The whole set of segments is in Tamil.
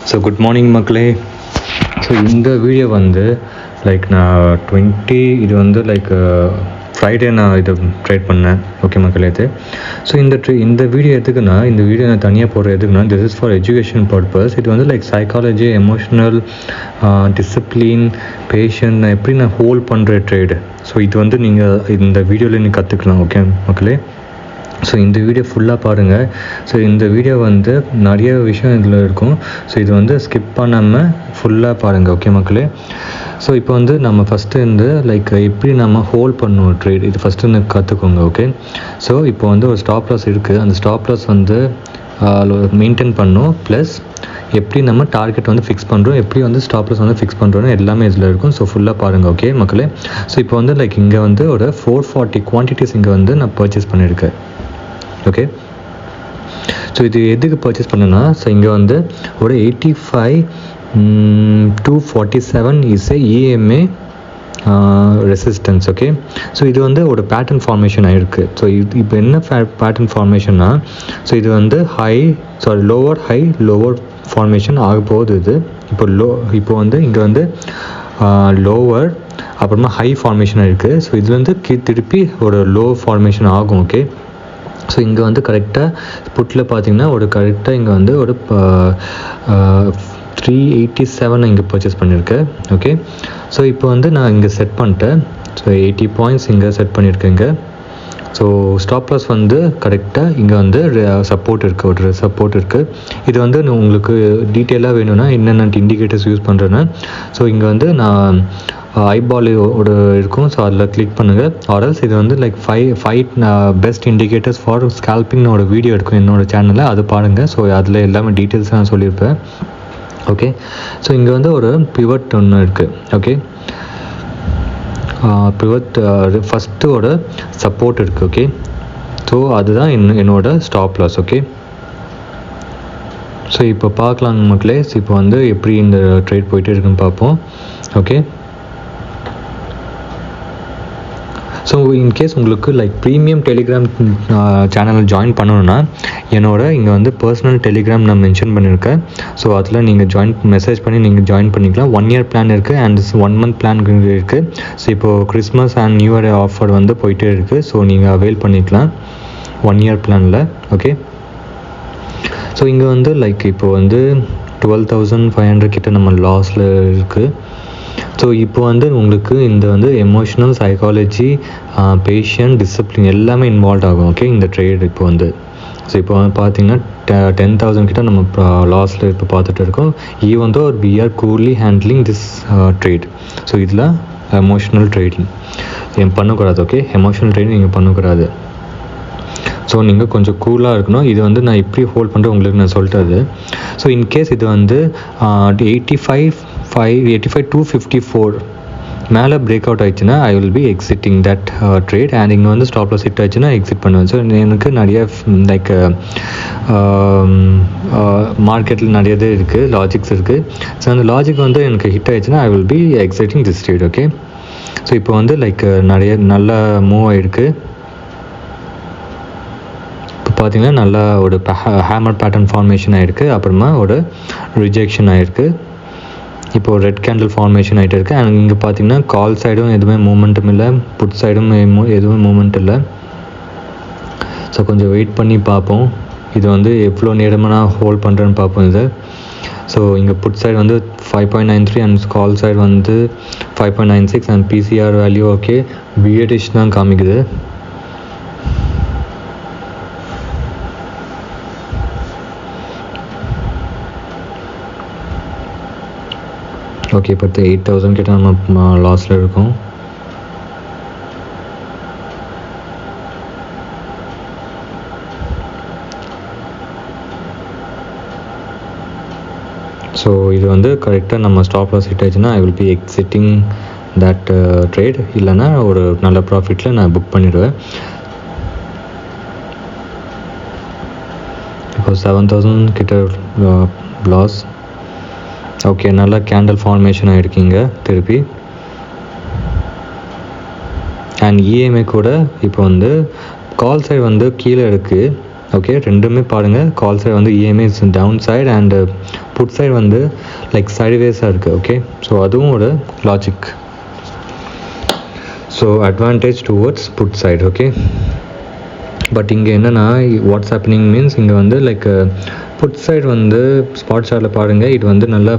ஸோ குட் மார்னிங் மக்களே. ஸோ இந்த வீடியோ வந்து நான் 20 இது வந்து ஃப்ரைடே நான் இதை ட்ரேட் பண்ணேன். ஓகே மக்களே. இது ஸோ இந்த வீடியோ எதுக்குன்னா, இந்த வீடியோ நான் தனியாக போடுற எதுக்குன்னா, this is for education purpose. இது வந்து சைக்காலஜி, எமோஷ்னல், டிசிப்ளின், பேஷன் நான் எப்படி நான் ஹோல்ட் பண்ணுற ட்ரேடு. ஸோ இது வந்து நீங்கள் இந்த வீடியோவில் நீங்கள் கற்றுக்கலாம். ஓகே மக்களே. ஸோ இந்த வீடியோ ஃபுல்லாக பாருங்கள். ஸோ இந்த வீடியோ வந்து நிறைய விஷயம் இதில் இருக்கும். ஸோ இது வந்து ஸ்கிப் பண்ணாமல் ஃபுல்லாக பாருங்கள். ஓகே மக்களே. ஸோ இப்போ வந்து நம்ம ஃபஸ்ட்டு வந்து எப்படி நம்ம ஹோல்ட் பண்ணணும் ட்ரேட், இது ஃபஸ்ட்டு கற்றுக்கோங்க. ஓகே. ஸோ இப்போ வந்து ஒரு ஸ்டாப் லாஸ் இருக்குது. அந்த ஸ்டாப் லாஸ் வந்து மெயின்டைன் பண்ணணும். ப்ளஸ் எப்படி நம்ம டார்கெட் வந்து ஃபிக்ஸ் பண்ணுறோம், எப்படி வந்து ஸ்டாப் லாஸ் வந்து ஃபிக்ஸ் பண்ணுறோன்னு எல்லாமே இதில் இருக்கும். ஸோ ஃபுல்லாக பாருங்கள். ஓகே மக்களே. ஸோ இப்போ வந்து இங்கே வந்து ஒரு 440 குவான்டிட்டிஸ் இங்கே வந்து நான் பர்ச்சேஸ் பண்ணியிருக்கேன். ஓகே. ஸோ இது எதுக்கு பர்ச்சேஸ் பண்ணேன்னா, ஸோ இங்கே வந்து ஒரு 85,247 is EMA resistance. Okay. So இது வந்து ஒரு பேட்டர்ன் ஃபார்மேஷன் ஆகிருக்கு. ஸோ இப்போ என்ன பேட்டர்ன் ஃபார்மேஷன்னா, ஸோ இது வந்து லோவர் ஹை லோவர் ஃபார்மேஷன் ஆக போகுது. இது இப்போ வந்து இங்கே வந்து லோவர் அப்புறமா ஹை ஃபார்மேஷன் இருக்குது. ஸோ இது வந்து திருப்பி ஒரு லோ ஃபார்மேஷன் ஆகும். ஓகே. ஸோ இங்கே வந்து கரெக்டாக புட்டில் பார்த்தீங்கன்னா கரெக்டாக இங்கே வந்து ஒரு 387 இங்கே பர்ச்சேஸ் பண்ணியிருக்கேன். ஓகே. ஸோ இப்போ வந்து நான் இங்கே செட் பண்ணிட்டேன். ஸோ 80 பாயிண்ட்ஸ் இங்கே செட் பண்ணியிருக்கேங்க. ஸோ ஸ்டாப் லாஸ் வந்து கரெக்டாக இங்கே வந்து சப்போர்ட் இருக்குது, ஒரு சப்போர்ட் இருக்குது. இது வந்து உங்களுக்கு டீட்டெயிலாக வேணும்னா என்னென்ன இண்டிகேட்டர்ஸ் யூஸ் பண்ணுறேன்னா, ஸோ இங்கே வந்து நான் ஐபால் இருக்கும். ஸோ அதில் கிளிக் பண்ணுங்கள். ஆர்எல்ஸ் இது வந்து ஃபைவ் பெஸ்ட் இண்டிகேட்டர்ஸ் ஃபார் ஸ்கேல்பிங்னு ஒரு வீடியோ இருக்கும் என்னோடய சேனலில், அது பாருங்கள். ஸோ அதில் எல்லாமே டீட்டெயில்ஸ் நான் சொல்லியிருப்பேன். ஓகே. ஸோ இங்கே வந்து ஒரு பிவட் ஒன்று இருக்குது. ஓகே. பிவட் ஃபஸ்ட்டோட சப்போர்ட் இருக்குது. ஓகே. ஸோ அதுதான் என்னோட ஸ்டாப் லாஸ். ஓகே. ஸோ இப்போ பார்க்கலாங்க மக்களே. இப்போ வந்து எப்படி இந்த ட்ரேட் போயிட்டு இருக்குன்னு பார்ப்போம். ஓகே. ஸோ இன்கேஸ் உங்களுக்கு ப்ரீமியம் டெலிகிராம் சேனலில் ஜாயின் பண்ணணுன்னா, இங்கே வந்து பர்சனல் டெலிகிராம் நான் மென்ஷன் பண்ணியிருக்கேன். ஸோ அதில் நீங்கள் மெசேஜ் பண்ணி நீங்கள் ஜாயின் பண்ணிக்கலாம். 1 இயர் பிளான் இருக்குது அண்ட் 1 மந்த் பிளான் இருக்குது. ஸோ இப்போது Christmas and new year offer வந்து போயிட்டே இருக்குது. ஸோ நீங்கள் அவைல் பண்ணிக்கலாம் 1 இயர் பிளானில். ஓகே. ஸோ இங்கே வந்து இப்போ வந்து 12,500 கிட்ட நம்ம லாஸில் இருக்குது. ஸோ இப்போ வந்து உங்களுக்கு இந்த வந்து எமோஷ்னல், சைக்காலஜி, பேஷன், டிசிப்ளின் எல்லாமே இன்வால்வ் ஆகும். ஓகே. இந்த ட்ரேட் இப்போ வந்து இப்போ பார்த்தீங்கன்னா 10,000 கிட்ட நம்ம லாஸில் இப்போ பார்த்துட்டு இருக்கோம். ஈவன் தோ வி ஆர் கூலி ஹேண்ட்லிங் திஸ் ட்ரேட். ஸோ இதில் எமோஷ்னல் ட்ரேடிங் பண்ணக்கூடாது. ஓகே. எமோஷ்னல் ட்ரேடிங் நீங்கள் பண்ணக்கூடாது. ஸோ நீங்கள் கொஞ்சம் கூலாக இருக்கணும். இது வந்து நான் இப்படி ஹோல்ட் பண்ணுறேன் உங்களுக்கு நான் சொல்லிட்டது. ஸோ இன்கேஸ் இது வந்து 85,254 மேலே பிரேக் அவுட் ஆயிடுச்சுன்னா I will B exiting that trade. And இங்கே வந்து ஸ்டாப் லாஸ் ஹிட் ஆயிடுச்சுன்னா எக்ஸிட் பண்ணுவேன். ஸோ எனக்கு நிறைய மார்க்கெட்டில் நிறைய இது இருக்குது, லாஜிக்ஸ் இருக்குது. ஸோ அந்த லாஜிக் வந்து எனக்கு ஹிட் ஆயிடுச்சுன்னா I will B exiting this trade. Okay. So இப்போ வந்து நிறைய நல்லா மூவ் ஆகிருக்கு. பார்த்தீங்கன்னா நல்லா ஒரு ஹேமர் பேட்டர்ன் ஃபார்மேஷன் ஆகிருக்கு. அப்புறமா ஒரு ரிஜெக்ஷன் ஆகிருக்கு. இப்போது ரெட் கேண்டில் ஃபார்மேஷன் ஆகிட்டு இருக்குது. அண்ட் இங்கே பார்த்தீங்கன்னா கால் சைடும் எதுவுமே மூமெண்ட்டும் இல்லை, புட் சைடும் எதுவுமே மூமெண்ட் இல்லை. ஸோ கொஞ்சம் வெயிட் பண்ணி பார்ப்போம். இது வந்து எவ்வளோ நேரமாக நான் ஹோல்ட் பண்ணுறேன்னு பார்ப்போம் இது. ஸோ இங்கே புட் சைடு வந்து 5.93 அண்ட் கால் சைடு வந்து 5.96 அண்ட் பிசிஆர் வேல்யூ ஓகே பிஎடிஷ் தான் காமிக்குது. ஓகே. இப்போ 8,000 கிட்ட நம்ம லாஸில் இருக்கோம். ஸோ இது வந்து கரெக்டாக நம்ம ஸ்டாப் லாஸ் ஹிட் ஆச்சுன்னா ஐ will B exiting that trade. இல்லைன்னா ஒரு நல்ல ப்ராஃபிட்டில் நான் புக் பண்ணிடுவேன். இப்போ 7,000 கிட்ட லாஸ். ஓகே. நல்லா கேண்டில் ஃபார்மேஷன் ஆகிருக்கீங்க திருப்பி. அண்ட் இஎம்ஐ கூட இப்போ வந்து கால் சைடு வந்து கீழே இருக்குது. ஓகே, ரெண்டுமே பாருங்கள். கால் சைடு வந்து EMI down side and put side வந்து லைக் சைடுவேஸாக இருக்குது. ஓகே, ஸோ அதுவும் ஒரு logic. So advantage towards put side. Okay, but இங்கே என்னென்னா வாட்ஸ் ஹேப்பனிங் மீன்ஸ் இங்கே வந்து லைக் புட் சைடு வந்து ஸ்பாட் ஷார்ட்டில் பாருங்கள், இது வந்து நல்லா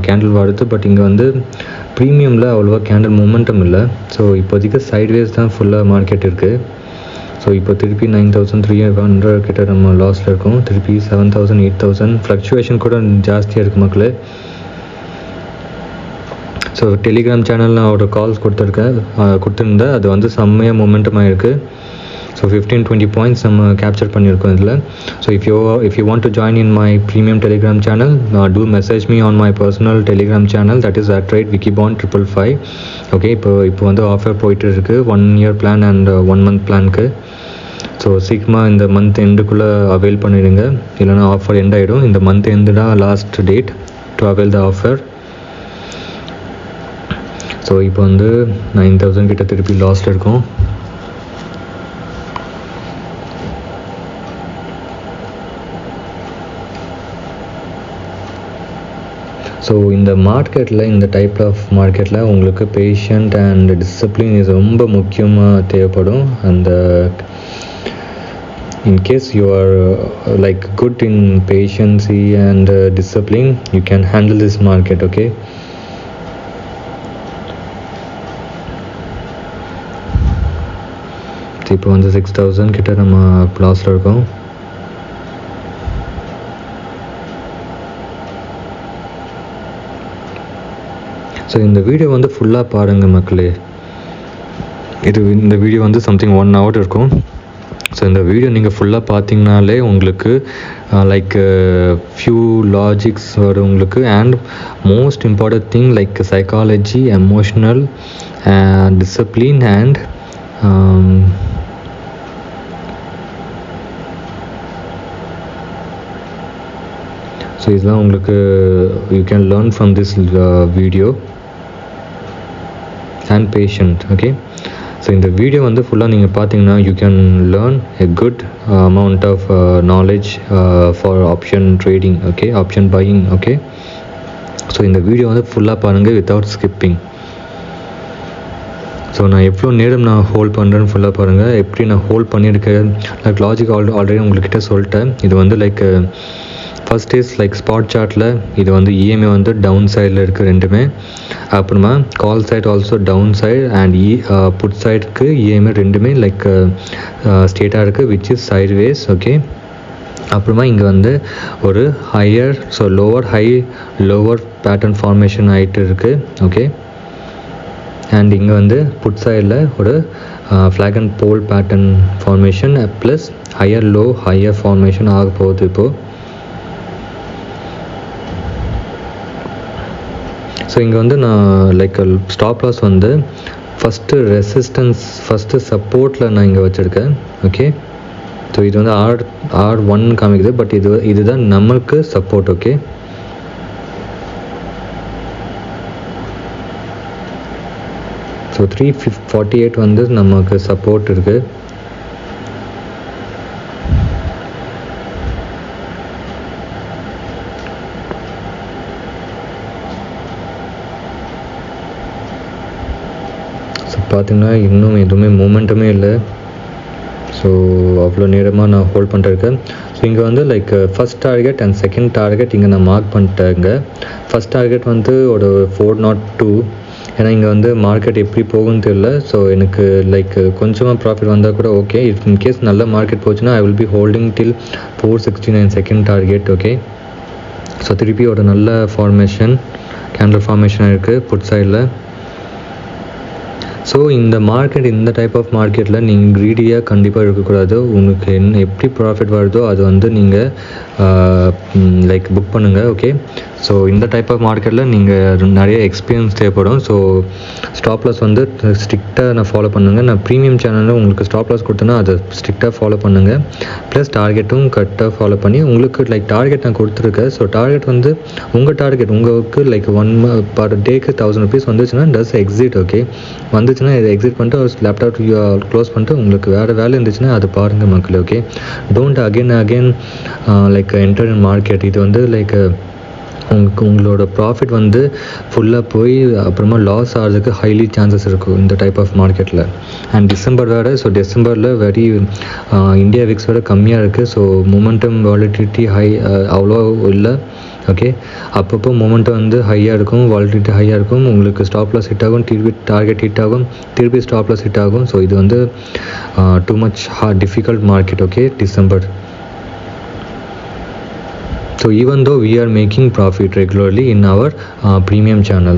கேண்டில் வருது. பட் இங்கே வந்து ப்ரீமியமில் அவ்வளோவா கேண்டில் மொமெண்டம் இல்லை. ஸோ இப்போதைக்கு சைட்வேஸ் தான் ஃபுல்லாக மார்க்கெட் இருக்குது. ஸோ இப்போ திருப்பி 9300 கிட்ட நம்ம லாஸில் இருக்கோம். திருப்பி 7000 8000 ஃப்ளக்சுவேஷன் கூட ஜாஸ்தியாக இருக்குது மக்களே. ஸோ டெலிகிராம் சேனல் நான் ஒரு கால்ஸ் கொடுத்துருந்தேன். அது வந்து செம்மையாக மொமெண்டம் ஆகிருக்கு. ஸோ 15-20 பாயிண்ட்ஸ் நம்ம கேப்சர் பண்ணியிருக்கோம் இதில். So if you want to join in my premium telegram channel, do message me on my personal telegram channel, that is @wikibond555. Okay, இப்போ வந்து ஆஃபர் போயிட்டு இருக்குது 1 year பிளான் அண்ட் 1 month பிளானுக்கு. ஸோ சீக்கிரமாக இந்த மந்த் எண்டுக்குள்ளே அவைல் பண்ணிடுங்க, இல்லைனா ஆஃபர் எண்ட் ஆகிடும். இந்த மந்த் எண்டு தான் last date to avail the offer. So இப்போ வந்து 9000 கிட்ட திருப்பி லாஸ்ட் இருக்கும். ஸோ இந்த மார்க்கெட்டில், இந்த டைப் ஆஃப் மார்க்கெட்டில் உங்களுக்கு பேஷண்ட் அண்ட் டிசிப்ளின் இது ரொம்ப முக்கியமாக தேவைப்படும். அந்த in case you are like good in patience and discipline, you can handle this market. Okay, இப்போ வந்து 6000 கிட்ட நம்ம லாஸில் இருக்கோம். ஸோ இந்த வீடியோ வந்து ஃபுல்லாக பாருங்கள் மக்களே. இந்த வீடியோ வந்து சம்திங் 1 hour இருக்கும். ஸோ இந்த வீடியோ நீங்கள் ஃபுல்லாக பார்த்தீங்கனாலே உங்களுக்கு லைக் ஃபியூ லாஜிக்ஸ் வரும் உங்களுக்கு. And most important thing like psychology, emotional, discipline and so இதெல்லாம் உங்களுக்கு you can learn from this video and patient. Okay, so இந்த வீடியோ வந்து ஃபுல்லாக நீங்கள் பார்த்தீங்கன்னா you can learn a good amount of knowledge for option trading. Okay, option buying. Okay, so இந்த வீடியோ வந்து ஃபுல்லாக பாருங்கள் வித்தவுட் ஸ்கிப்பிங். ஸோ நான் எவ்வளோ நேரம் நான் ஹோல்ட் பண்ணுறேன்னு ஃபுல்லாக பாருங்கள். எப்படி நான் ஹோல்ட் பண்ணியிருக்கேன் லைக் லாஜிக் ஆல்ரெடி உங்கள்கிட்ட சொல்லிட்டேன். இது வந்து like first is like spot சார்ட்டில் இது வந்து இஎம்ஐ வந்து டவுன் சைடில் இருக்குது ரெண்டுமே. அப்புறமா call side also down side and put சைடுக்கு இஎம்ஐ ரெண்டுமே லைக் ஸ்டேட்டாக இருக்குது, விச் இஸ் சைட்வேஸ். ஓகே, அப்புறமா இங்கே வந்து ஒரு higher so lower pattern formation ஆகிட்டு இருக்குது. ஓகே, அண்ட் இங்கே வந்து புட் சைடில் ஒரு flag and pole pattern formation plus higher formation ஆக போகுது இப்போது. ஸோ இங்கே வந்து நான் லைக் ஸ்டாப் லாஸ் வந்து ஃபஸ்ட்டு ரெசிஸ்டன்ஸ், ஃபஸ்ட்டு சப்போர்ட்டில் நான் இங்கே வச்சுருக்கேன். ஓகே, ஸோ இது வந்து R1 காமிக்குது, பட் இதுதான் நம்மளுக்கு சப்போர்ட். ஓகே, ஸோ 348 வந்து நமக்கு சப்போர்ட் இருக்குது. பார்த்திங்கன்னா இன்னும் எதுவுமே மூமெண்ட்டுமே இல்லை. ஸோ அவ்வளோ நேரமாக நான் ஹோல்ட் பண்ணிட்டுருக்கேன். ஸோ இங்கே வந்து like first target and second target இங்கே நான் மார்க் பண்ணிட்டேங்க. ஃபஸ்ட் டார்கெட் வந்து ஒரு 402. ஏன்னா இங்கே வந்து மார்க்கெட் எப்படி போகும்னு தெரியல. ஸோ எனக்கு லைக் கொஞ்சமாக ப்ராஃபிட் வந்தால் கூட ஓகே. இன்கேஸ் நல்ல மார்க்கெட் போச்சுன்னா ஐ will B holding till 469 second target. Okay, so திருப்பி ஒரு நல்ல ஃபார்மேஷன் கேண்டில் ஃபார்மேஷன் இருக்குது புட் சைடில். ஸோ இந்த மார்க்கெட், இந்த டைப் ஆஃப் மார்க்கெட்டில் நீங்கள் க்ரீடியாக கண்டிப்பாக இருக்கக்கூடாது. உங்களுக்கு எப்படி ப்ராஃபிட் வருதோ அது வந்து நீங்கள் லைக் புக் பண்ணுங்கள். ஓகே, ஸோ இந்த டைப் ஆஃப் மார்க்கெட்டில் நீங்கள் நிறைய எக்ஸ்பீரியன்ஸ் தேவைப்படும். ஸோ ஸ்டாப் லாஸ் வந்து ஸ்ட்ரிக்டாக நான் ஃபாலோ பண்ணுங்கள். நான் ப்ரீமியம் சேனலில் உங்களுக்கு ஸ்டாப் லாஸ் கொடுத்தேன்னா அதை ஸ்ட்ரிக்டாக ஃபாலோ பண்ணுங்கள். ப்ளஸ் டார்கெட்டும் கரெக்டாக ஃபாலோ பண்ணி உங்களுக்கு லைக் டார்கெட் நான் கொடுத்துருக்கேன். ஸோ டார்கெட் வந்து உங்கள் டார்கெட் உங்களுக்கு லைக் 1 per டேக்கு 1000 rupees வந்துச்சுன்னா டஸ் எக்ஸிட். ஓகே, வந்துச்சுன்னா இருந்துச்சுன்னா இதை எக்ஸிட் பண்ணிட்டு ஒரு லேப்டாப் க்ளோஸ் பண்ணிட்டு உங்களுக்கு வேறு வேலை இருந்துச்சுன்னா அது பாருங்கள் மக்களே. Okay, don't again like enter in market. இது வந்து லைக் உங்களோட ப்ராஃபிட் வந்து ஃபுல்லாக போய் அப்புறமா லாஸ் ஆகிறதுக்கு ஹைலி சான்சஸ் இருக்கும் இந்த டைப் ஆஃப் மார்க்கெட்டில். அண்ட் டிசம்பர் வேறு, ஸோ டிசம்பரில் வெரி இந்தியா விக்ஸ் வேறு கம்மியாக இருக்குது. ஸோ மொமெண்டம் வாலிடிலிட்டி அவ்வளோ இல்லை. ஓகே, அப்பப்போ மொமெண்டம் வந்து ஹையாக இருக்கும், வாலிடிலிட்டி ஹையாக இருக்கும். உங்களுக்கு ஸ்டாப் லாஸ் ஹிட் ஆகும், திருப்பி டார்கெட் ஹிட் ஆகும், திருப்பி ஸ்டாப் லாஸ் ஹிட் ஆகும். ஸோ இது வந்து too much difficult market. Okay, December. So even though we are making profit regularly in our premium channel.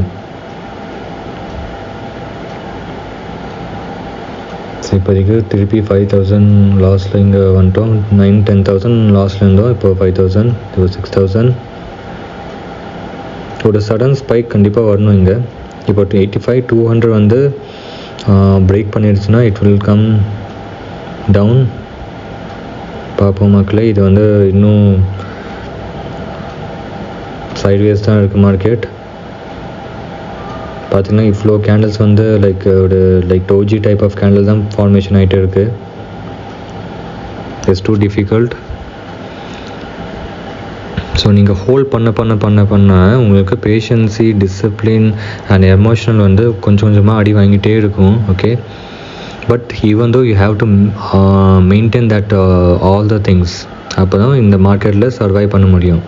So இப்போதைக்கு திருப்பி 5000 லாஸில் இங்கே வந்துட்டோம். 9-10,000 லாஸில் இருந்தோம். இப்போ 5000, இப்போ 6000. ஒரு சடன் ஸ்பைக் கண்டிப்பாக வரணும் இங்கே. இப்போ 85-200 வந்து பிரேக் பண்ணிடுச்சுன்னா இட் வில் கம் டவுன். பார்ப்போம் மக்களே. இது வந்து இன்னும் சைட்வேஸ் தான் இருக்குது மார்க்கெட். பார்த்தீங்கன்னா இவ்வளோ கேண்டில்ஸ் வந்து லைக் ஒரு like doji type of candle தான் ஃபார்மேஷன் ஆகிட்டே இருக்குது. It's too difficult. ஸோ நீங்கள் ஹோல்ட் பண்ண உங்களுக்கு பேஷன்சி, டிசிப்ளின் அண்ட் எமோஷனல் வந்து கொஞ்சம் கொஞ்சமாக அடி வாங்கிட்டே இருக்கும். Okay, but even though you have to maintain that all the things. அப்போ தான் இந்த மார்க்கெட்டில் சர்வைவ் பண்ண முடியும்.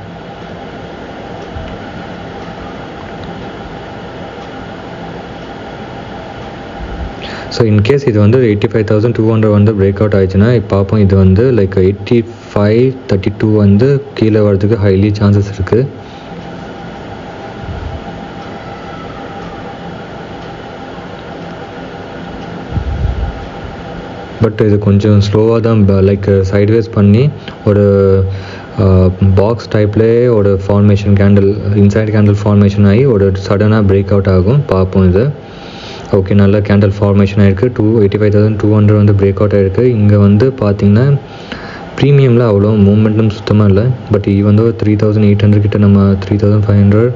ஸோ இன்கேஸ் இது வந்து 85,200 வந்து பிரேக் அவுட் ஆயிடுச்சுன்னா இப்போ பார்ப்போம். இது வந்து லைக் 85-32 வந்து கீழே வரதுக்கு ஹைலி சான்சஸ் இருக்குது. பட் இது கொஞ்சம் ஸ்லோவாக தான் லைக் சைட்வேஸ் பண்ணி ஒரு பாக்ஸ் டைப்லேயே ஒரு formation candle, inside candle formation ஆகி ஒரு சடனாக பிரேக் அவுட் ஆகும். பார்ப்போம் இது. ஓகே, நல்ல கேண்டில் ஃபார்மேஷன் ஆகிருக்கு. 85,200 வந்து பிரேக் அவுட் ஆகிருக்கு. இங்கே வந்து பார்த்திங்கன்னா ப்ரீமியமில் அவ்வளோ மூமெண்ட்டும் சுத்தமாக இல்லை. பட் ஈவன் தோ 3,800 கிட்ட நம்ம 3,500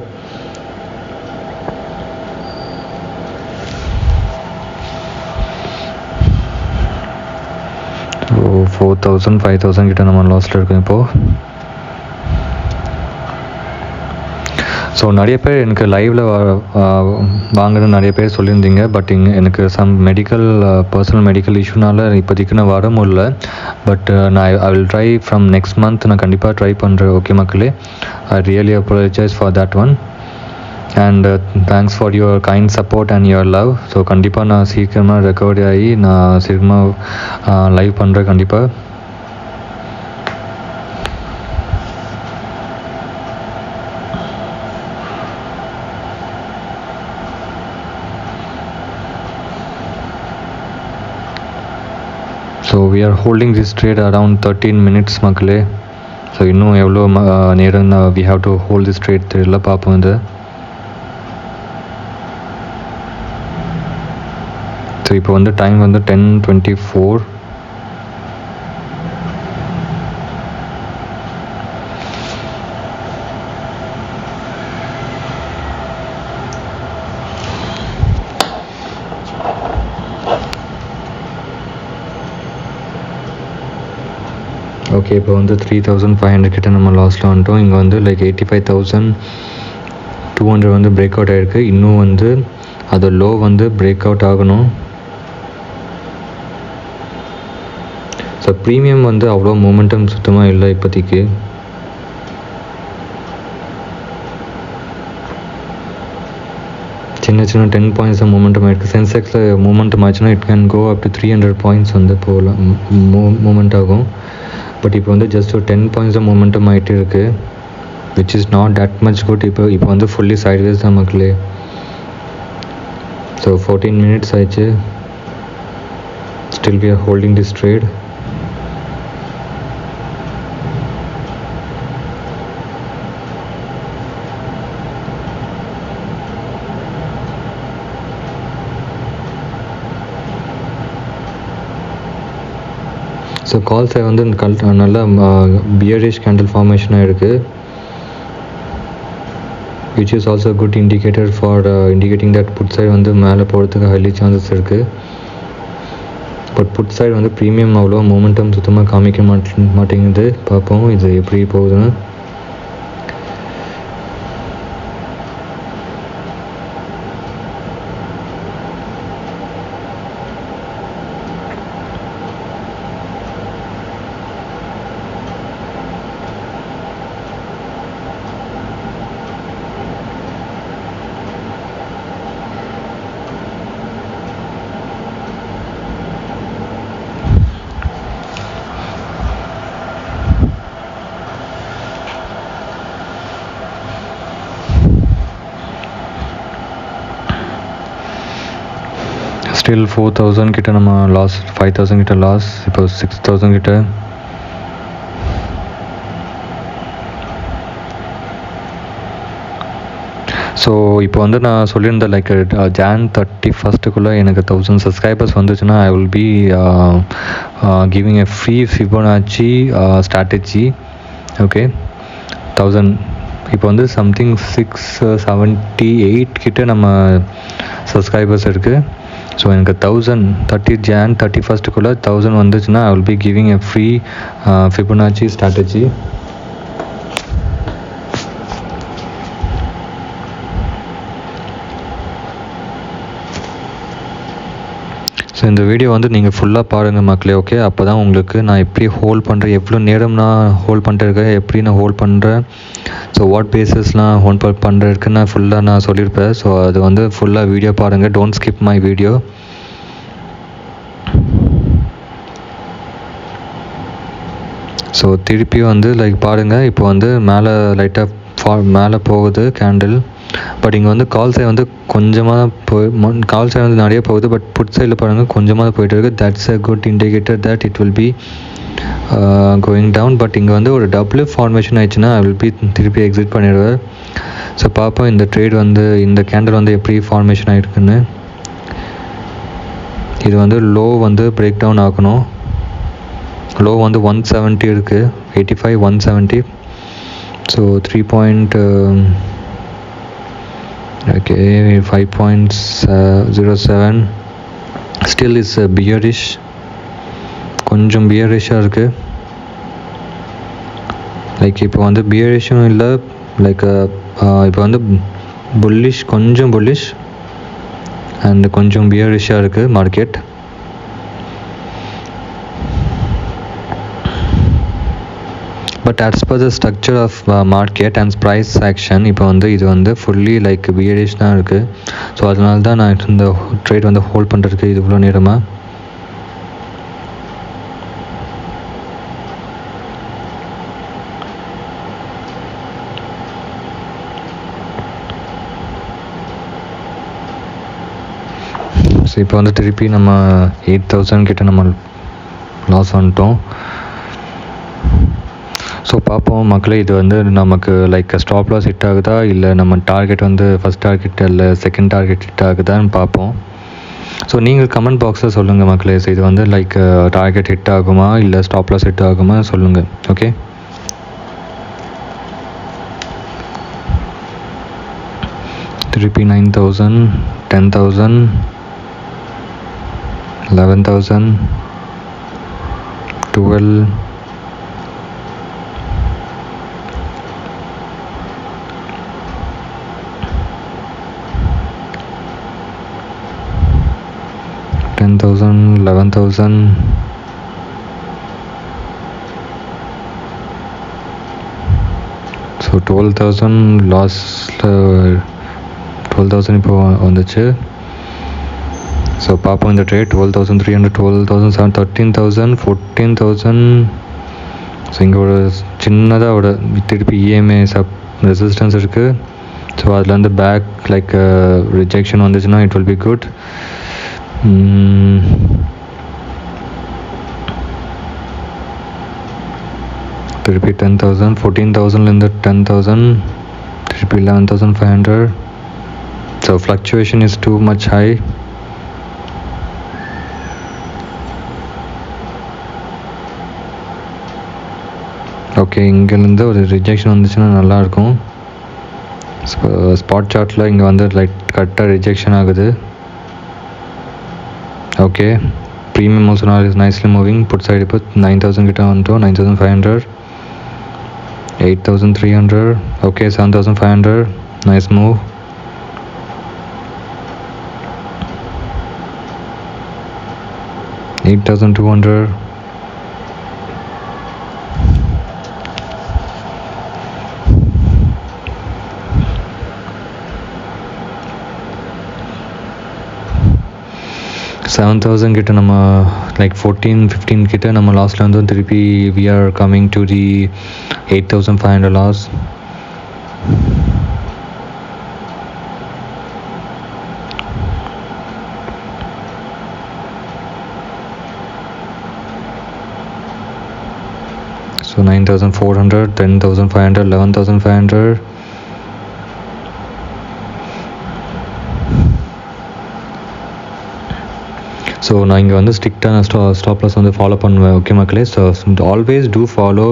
4,000 5,000 கிட்ட நம்ம லாஸில் இருக்கோம் இப்போது. ஸோ நிறைய பேர் எனக்கு லைவில் வாங்கணும்னு நிறைய பேர் சொல்லியிருந்தீங்க. பட் இங்கே எனக்கு சம் பர்சனல் மெடிக்கல் இஷ்யூனால இப்போதைக்கு நான் வர முடியல. பட் நான் I will try from next month. நான் கண்டிப்பாக ட்ரை பண்ணுறேன். ஓகே மக்களே, I really apologise for that one. And thanks for your kind support and your love. So கண்டிப்பாக நான் சீக்கிரமாக ரெக்கவரி ஆகி நான் சீக்கிரமாக லைவ் பண்ணுறேன் கண்டிப்பாக. So we are holding this trade around 13 minutes மக்களே. ஸோ இன்னும் எவ்வளோ நேரம் we have to hold this trade தெரியல. பார்ப்போம் இது. ஸோ இப்போ வந்து டைம் வந்து 10:24. ஓகே, இப்போ வந்து 3,500 கிட்ட நம்ம லாஸில் வந்துட்டோம். இங்கே வந்து லைக் 85,200 வந்து பிரேக் அவுட் ஆகிருக்கு. இன்னும் வந்து அது லோ வந்து பிரேக் அவுட் ஆகணும். ஸோ ப்ரீமியம் வந்து அவ்வளோ மூமெண்டம் சுத்தமாக இல்லை இப்போதைக்கு. சின்ன 10 points மூமெண்டம் ஆகிருக்கு. சென்செக்ஸில் மூமெண்டம் ஆச்சுன்னா it can go up to 300 points வந்து போகலாம், மூமெண்ட் ஆகும். பட் இப்போ வந்து ஜஸ்ட் ஒரு 10 points தான் மூமெண்டம் ஆகிட்டு இருக்குது, which is not that much good. இப்போ வந்து ஃபுல்லி சைட்வேஸ் தான் மக்களே. ஸோ 14 minutes ஆயிடுச்சு. Still we are holding this trade. So கால்ஸை வந்து நல்லா பியரிஷ் கேண்டில் ஃபார்மேஷனாக இருக்குது. which is also a good indicator for indicating that put side வந்து மேலே போகிறதுக்கு highly chances இருக்குது. பட் புட் சைடு வந்து ப்ரீமியம் அவ்வளோ மொமெண்டம் சுத்தமாக காமிக்க மாட்டேங்குது. பார்ப்போம் இது எப்படி போகுதுன்னு. ஸ்டில் 4000 கிட்ட நம்ம லாஸ், 5000 கிட்ட லாஸ், இப்போ 6000 கிட்ட. ஸோ இப்போ வந்து நான் சொல்லியிருந்தேன் லைக் Jan 31 எனக்கு 1000 சப்ஸ்கிரைபர்ஸ் வந்துச்சுன்னா I will be giving a free Fibonacci strategy. Okay, 1000 இப்போ வந்து சம்திங் 678 கிட்ட நம்ம சப்ஸ்கிரைபர்ஸ் இருக்குது. ஸோ எனக்கு 1000 Jan 31 1000 வந்துச்சுன்னா I will be giving a free Fibonacci strategy. So இந்த வீடியோ வந்து நீங்கள் ஃபுல்லாக பாருங்கள் மக்களே. ஓகே, அப்போ தான் உங்களுக்கு நான் எப்படி ஹோல்ட் பண்ணுறேன், எவ்வளோ நேரம் நான் ஹோல்ட் பண்ணிட்டுருக்கேன், எப்படி நான் ஹோல்ட் பண்ணுறேன், ஸோ வாட் பேஸஸ்லாம் ஹோல்ட் பண்ணுறதுக்கு நான் ஃபுல்லாக நான் சொல்லியிருப்பேன். ஸோ அது வந்து ஃபுல்லாக வீடியோ பாருங்கள், don't skip my video. So திருப்பியும் வந்து லைக் பாருங்கள், இப்போ வந்து மேலே லைட்டாக மேலே போகுது கேண்டில். பட் இங்கே வந்து கால் சைடு வந்து கொஞ்சமாக கால் சைடு வந்து நிறைய போகுது. பட் புட் சைடில் பாருங்கள் கொஞ்சமாக போயிட்டு இருக்குது. That's a good indicator that it will be going down. But இங்கே வந்து ஒரு டபுள் ஃபார்மேஷன் ஆயிடுச்சுன்னா ஐ வில் பி திருப்பி எக்ஸிட் பண்ணிடுவேன். ஸோ பார்ப்போம் இந்த ட்ரேட் வந்து இந்த கேண்டில் வந்து எப்படி ஃபார்மேஷன் ஆகிருக்குன்னு. இது வந்து லோ வந்து பிரேக் டவுன் ஆகணும். லோ வந்து 170 இருக்குது, 85 170. ஸோ 5.07 ஸ்டில் இஸ் பியரிஷ், கொஞ்சம் பியரிஷாக இருக்குது. லைக் இப்போ வந்து பியரிஷும் இல்லை, லைக் இப்போ வந்து புல்லிஷ், கொஞ்சம் புல்லிஷ் அண்ட் கொஞ்சம் பியரிஷாக இருக்குது market. But as per the structure of market and price action இப்போ வந்து இது வந்து ஃபுல்லி லைக் பியரிஷ் தான் இருக்குது. ஸோ அதனால தான் நான் இந்த ட்ரேட் வந்து ஹோல்ட் பண்ணுறதுக்கு இது இவ்வளோ நேரமாக. ஸோ இப்போ வந்து திருப்பி நம்ம 8000 கிட்ட நம்ம லாஸ் வந்துட்டோம். ஸோ பார்ப்போம் மக்களே, இது வந்து நமக்கு லைக் ஸ்டாப் லாஸ் ஹிட் ஆகுதா, இல்லை நம்ம டார்கெட் வந்து ஃபஸ்ட் டார்கெட் இல்லை செகண்ட் டார்கெட் ஹிட் ஆகுதான்னு பார்ப்போம். ஸோ நீங்கள் கமெண்ட் பாக்ஸில் சொல்லுங்கள் மக்களே. ஸோ இது வந்து லைக் டார்கெட் ஹிட் ஆகுமா இல்லை ஸ்டாப் லாஸ் ஹிட் ஆகுமா சொல்லுங்கள். ஓகே, திருப்பி 9000, 10,000, 11,000, 12, 10,000, 11,000. ஸோ 12,000 லாஸ்ட்டில் 12,000 இப்போ வந்துச்சு. ஸோ பார்ப்போம் இந்த ட்ரேட் 12,300, 12,700, 13,000, 14,000. ஸோ இங்கே ஒரு சின்னதாக ஒரு திருப்பி இஎம்ஐ ரெசிஸ்டன்ஸ் இருக்குது. ஸோ அதில் வந்து பேக் லைக் ரிஜெக்ஷன் வந்துச்சுன்னா இட் வில் பி குட். திருப்பி 10,000, 14,000லேருந்து 10,000, திருப்பி 11,500. So fluctuation is too much high. Okay, இங்கேருந்து ஒரு ரிஜெக்ஷன் வந்துச்சுன்னா நல்லாயிருக்கும். ஸ்பாட் சார்ட்டில் இங்கே வந்து லைக் கரெக்டாக ரிஜெக்ஷன் ஆகுது. Okay, premium also is nicely moving. Put side இப்போ 9000 கிட்ட வந்துட்டோம். 9500, 8300, ஓகே 7500, நைஸ் மூவ். $8,200, $7,000 கிட்ட நம்ம லைக் 14-15 கிட்ட நம்ம லாஸ்ட்டில் வந்து திருப்பி we are coming to the 8,500 loss. So 9,400, 10,500, 11,500. So நான் இங்கே வந்து ஸ்ட்ரிக்டாக நான் ஸ்டாப் லாஸ் வந்து ஃபாலோ பண்ணுவேன். ஓகே மக்களே, so always do follow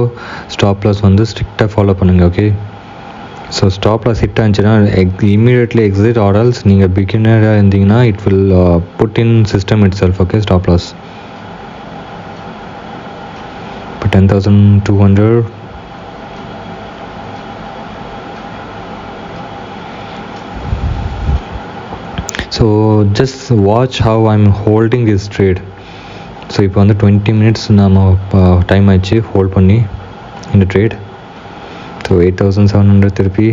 stop loss வந்து ஸ்ட்ரிக்டாக ஃபாலோ பண்ணுங்கள். Okay, so stop loss hit ஆச்சுன்னா இமீடியட்லி எக்ஸிட் ஆர்டர்ஸ். நீங்கள் பிகினராக இருந்தீங்கன்னா it will put in system itself. Okay, stop loss இப்போ 10,200. So just watch how I am holding this trade. So இப்போ வந்து 20 minutes நம்ம டைம் ஆயிடுச்சு ஹோல்ட் பண்ணி இந்த ட்ரேட். ஸோ 8,700 திருப்பி.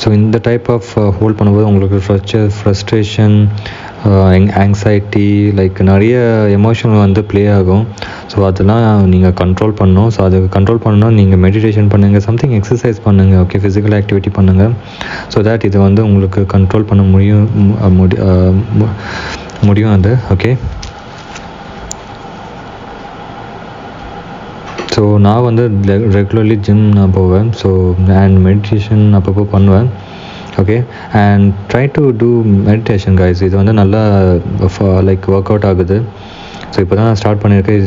ஸோ இந்த டைப் ஆஃப் ஹோல்ட் பண்ணும்போது உங்களுக்கு ஃப்ரஸ்ட்ரேஷன், ஆங்ஸைட்டி, லைக் நிறைய எமோஷனல் வந்து ப்ளே ஆகும். ஸோ அதெல்லாம் நீங்கள் கண்ட்ரோல் பண்ணணும். ஸோ அது கண்ட்ரோல் பண்ணணும். நீங்கள் மெடிடேஷன் பண்ணுங்கள், சம்திங் எக்ஸசைஸ் பண்ணுங்கள். ஓகே, ஃபிசிக்கல் ஆக்டிவிட்டி பண்ணுங்கள். ஸோ தேட் இது வந்து உங்களுக்கு கண்ட்ரோல் பண்ண முடியும் அது. ஓகே, ஸோ நான் வந்து ரெகுலர்லி ஜிம் நான் போவேன். ஸோ அண்ட் மெடிடேஷன் அப்பப்போ பண்ணுவேன். Okay, and try to two meditation guys. இது வந்து நல்லா லைக் ஒர்க் அவுட் ஆகுது. ஸோ இப்போ தான் நான் ஸ்டார்ட் பண்ணியிருக்கேன்.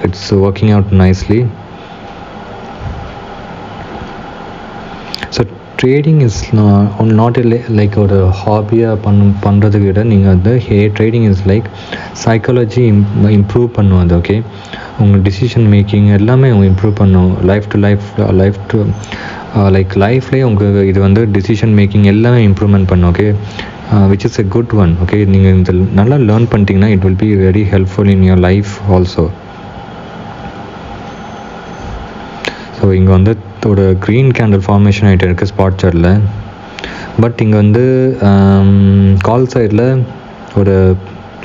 It's working out nicely. So trading is not like ஒரு ஹாபியாக பண்ணுறதுக்கு விட நீங்கள் வந்து trading is like psychology improve பண்ணும் அது. ஓகே, உங்கள் டிசிஷன் மேக்கிங் எல்லாமே இம்ப்ரூவ் பண்ணும். லைஃப் டு லைக் லைஃப்லேயே உங்களுக்கு இது வந்து டிசிஷன் மேக்கிங் எல்லாமே இம்ப்ரூவ்மெண்ட் பண்ணும். Okay, which is a good one. Okay, நீங்கள் இந்த நல்லா லேர்ன் பண்ணிட்டீங்கன்னா it will be very helpful in your life also. So இங்கே வந்து ஒரு க்ரீன் கேண்டில் ஃபார்மேஷன் ஆகிட்டு இருக்குது ஸ்பாட் சார்ட்டில். பட் இங்கே வந்து கால் சைடில் ஒரு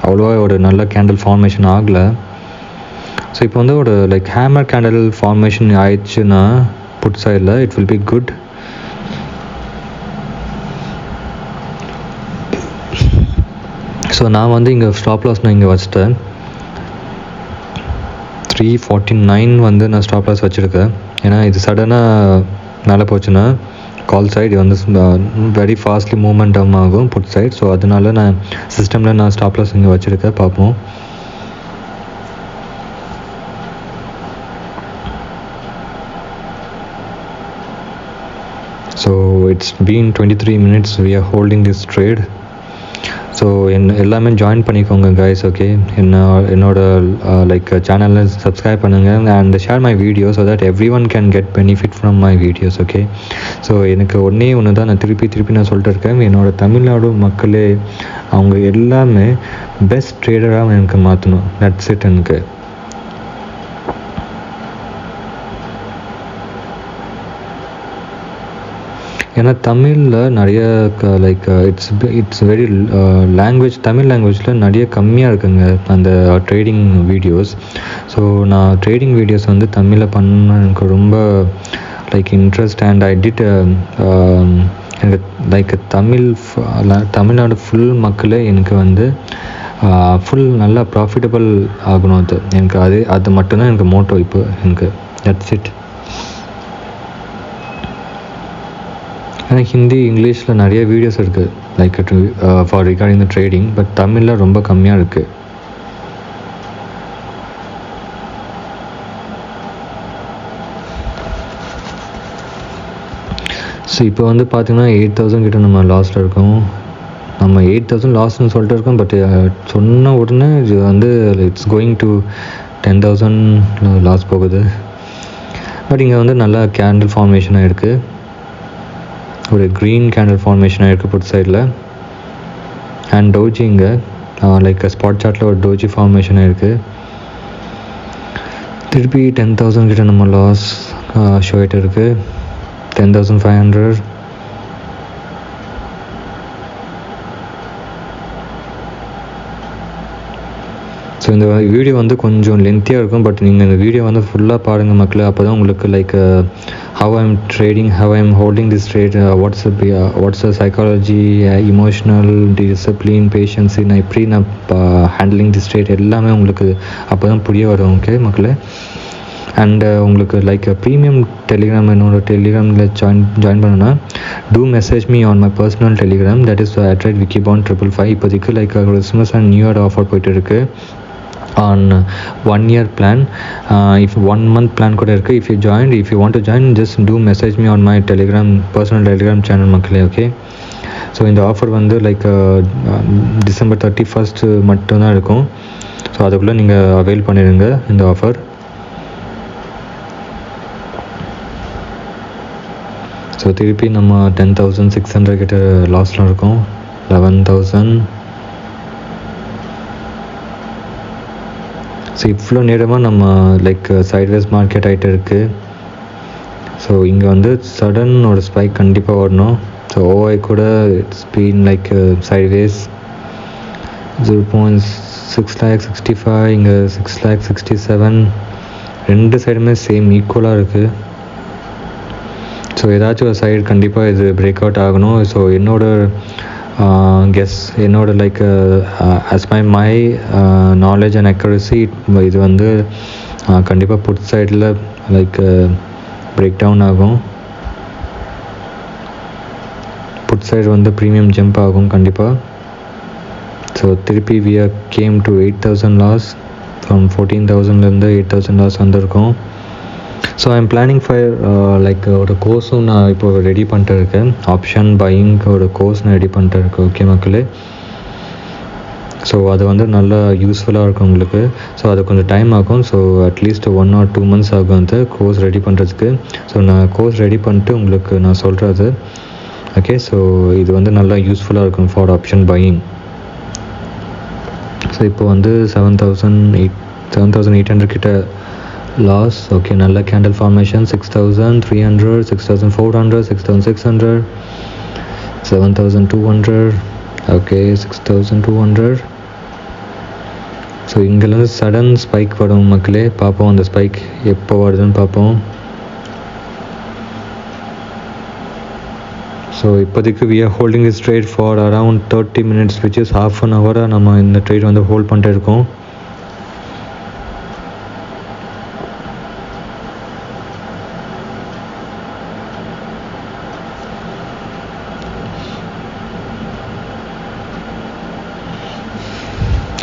அவ்வளோவா ஒரு நல்ல கேண்டில் ஃபார்மேஷன் ஆகலை. ஸோ இப்போ வந்து ஒரு லைக் ஹேமர் கேண்டில் ஃபார்மேஷன் ஆயிடுச்சுன்னா புட் சைடில் it will be good. So நான் வந்து இங்கே ஸ்டாப் லாஸ் நான் இங்கே வச்சுட்டேன். 349 வந்து நான் ஸ்டாப் லாஸ் வச்சுருக்கேன். ஏன்னா இது சடனாக மேலே போச்சுன்னா கால் சைடு வந்து வெரி ஃபாஸ்ட்லி மூமெண்ட் ஆகும் புட் சைட். ஸோ அதனால நான் சிஸ்டமில் நான் ஸ்டாப் லாஸ் இங்கே வச்சுருக்கேன். பார்ப்போம். So it's been 23 minutes we are holding this trade. So எல்லாமே ஜாயின் பண்ணிக்கோங்க கைஸ். ஓகே, என்னோட லைக் சேனலில் சப்ஸ்கிரைப் பண்ணுங்கள் and share my video so that every one can get benefit from my videos. Okay, so எனக்கு ஒன்று தான் நான் திருப்பி நான் சொல்லிட்டு இருக்கேன். என்னோடய தமிழ்நாடு மக்களே அவங்க எல்லாமே பெஸ்ட் ட்ரேடராக எனக்கு மாற்றணும். That's it. எனக்கு ஏன்னா தமிழில் நிறைய like it's very language, Tamil லாங்குவேஜில் நிறைய கம்மியாக இருக்குங்க அந்த ட்ரேடிங் வீடியோஸ். ஸோ நான் ட்ரேடிங் வீடியோஸ் வந்து தமிழில் பண்ண எனக்கு ரொம்ப like interest and I did எனக்கு லைக் தமிழ்நாடு ஃபுல் மக்களே எனக்கு வந்து ஃபுல் நல்லா ப்ராஃபிட்டபிள் ஆகணும். அது எனக்கு அது மட்டும்தான் எனக்கு மோட்டோ இப்போ எனக்கு. That's it. ஏன்னா ஹிந்தி இங்கிலீஷில் நிறைய வீடியோஸ் இருக்குது like for regarding the trading. But தமிழில் ரொம்ப கம்மியாக இருக்குது. ஸோ இப்போ வந்து பார்த்திங்கன்னா 8000 கிட்ட நம்ம லாஸில் இருக்கோம். நம்ம 8000 லாஸ்ன்னு சொல்லிட்டு இருக்கோம். பட் சொன்ன உடனே இது வந்து இட்ஸ் கோயிங் டு 10,000 லாஸ் போகுது. பட் இங்கே வந்து நல்லா கேண்டில் ஃபார்மேஷன் ஆகிருக்கு. ஒரு க்ரீன் கேண்டில் ஃபார்மேஷன் ஆகிருக்கு புட் சைடில். அண்ட் டோஜி இங்கே லைக் ஸ்பாட் சார்ட்டில் ஒரு டோஜி ஃபார்மேஷன் ஆகிருக்கு. திருப்பி 10,000 கிட்ட நம்ம லாஸ் ஷோ ஆகிட்டு இருக்குது. 10,500. ஸோ இந்த வீடியோ வந்து கொஞ்சம் லென்த்தியாக இருக்கும். பட் நீங்கள் இந்த வீடியோ வந்து ஃபுல்லாக பாருங்கள் மக்களே. அப்போ தான் உங்களுக்கு like how I'm trading, how I'm holding this trade, what's psychology, emotional discipline, patience, நான் எப்படி நான் ஹேண்ட்லிங் திஸ் ட்ரேட் எல்லாமே உங்களுக்கு அப்போ தான் புரிய வரும். ஓகே மக்களே. அண்டு உங்களுக்கு லைக் ப்ரீமியம் டெலிகிராம் என்னோட டெலிகிராமில் ஜாயின் பண்ணுன்னா do message me on my personal Telegram, that is @wikibond555. இப்போதைக்கு like Christmas and new year offer போய்ட்டு இருக்குது on 1 year plan. If 1 month plan கூட இருக்குது. if you want to join, just do message me on my telegram, personal telegram channel மக்களே. ஓகே. ஸோ இந்த ஆஃபர் வந்து லைக் December 31st மட்டும்தான் இருக்கும். ஸோ அதுக்குள்ளே நீங்கள் அவைல் பண்ணிடுங்க இந்த ஆஃபர். ஸோ திருப்பி நம்ம 10,600 கிட்ட லாஸில் இருக்கோம். 11,000. ஸோ இவ்வளோ நேரமாக நம்ம லைக் சைட்வேஸ் மார்க்கெட் ஆகிட்டு இருக்குது. ஸோ இங்கே வந்து சடன் ஒரு ஸ்பைக் கண்டிப்பாக வரணும். ஸோ ஓஐ கூட இட்ஸ் பீன் லைக் சைட்வேஸ் 0.665, இங்கே 667. ரெண்டு சைடுமே சேம் ஈக்குவலாக இருக்குது. ஸோ ஏதாச்சும் ஒரு சைடு கண்டிப்பாக இது பிரேக் அவுட் ஆகணும். ஸோ என்னோட கெஸ், என்னோட like as my knowledge and accuracy, இது வந்து கண்டிப்பாக put side like break down ஆகும். புட் சைடு வந்து ப்ரீமியம் ஜம்ப் ஆகும் கண்டிப்பாக. ஸோ திருப்பி we came to 8,000 லாஸ். ஃப்ரம் 14,000லேருந்து 8,000 லாஸ் வந்திருக்கோம். So I am planning for like ஒரு கோர்ஸும் நான் இப்போ ரெடி பண்ணிட்டு இருக்கேன். ஆப்ஷன் பையிங் ஒரு கோர்ஸ் நான் ரெடி பண்ணிட்டு இருக்கேன். ஓகே மக்களே. ஸோ அது வந்து நல்லா யூஸ்ஃபுல்லாக இருக்கும் உங்களுக்கு. ஸோ அது கொஞ்சம் டைம் ஆகும். ஸோ அட்லீஸ்ட் 1 or 2 months ஆகும் அந்த கோர்ஸ் ரெடி பண்ணுறதுக்கு. ஸோ நான் கோர்ஸ் ரெடி பண்ணிட்டு உங்களுக்கு நான் சொல்கிறது. ஓகே. ஸோ இது வந்து நல்லா யூஸ்ஃபுல்லாக இருக்கும் ஃபார் ஆப்ஷன் பையிங். ஸோ இப்போ வந்து 7,800 கிட்ட லாஸ். ஓகே. நல்ல கேண்டில் ஃபார்மேஷன். 6,300, 6,400, 6,600, 7,200. ஓகே. 6,200. ஸோ இங்கேருந்து சடன் ஸ்பைக் வரும் மக்களே. பார்ப்போம் அந்த ஸ்பைக் எப்போ வருதுன்னு பார்ப்போம். ஸோ இப்போதைக்கு we are holding this trade for around 30 minutes, which is half an hour. நம்ம இந்த ட்ரேட் வந்து ஹோல்ட் பண்ணிட்டு இருக்கோம்.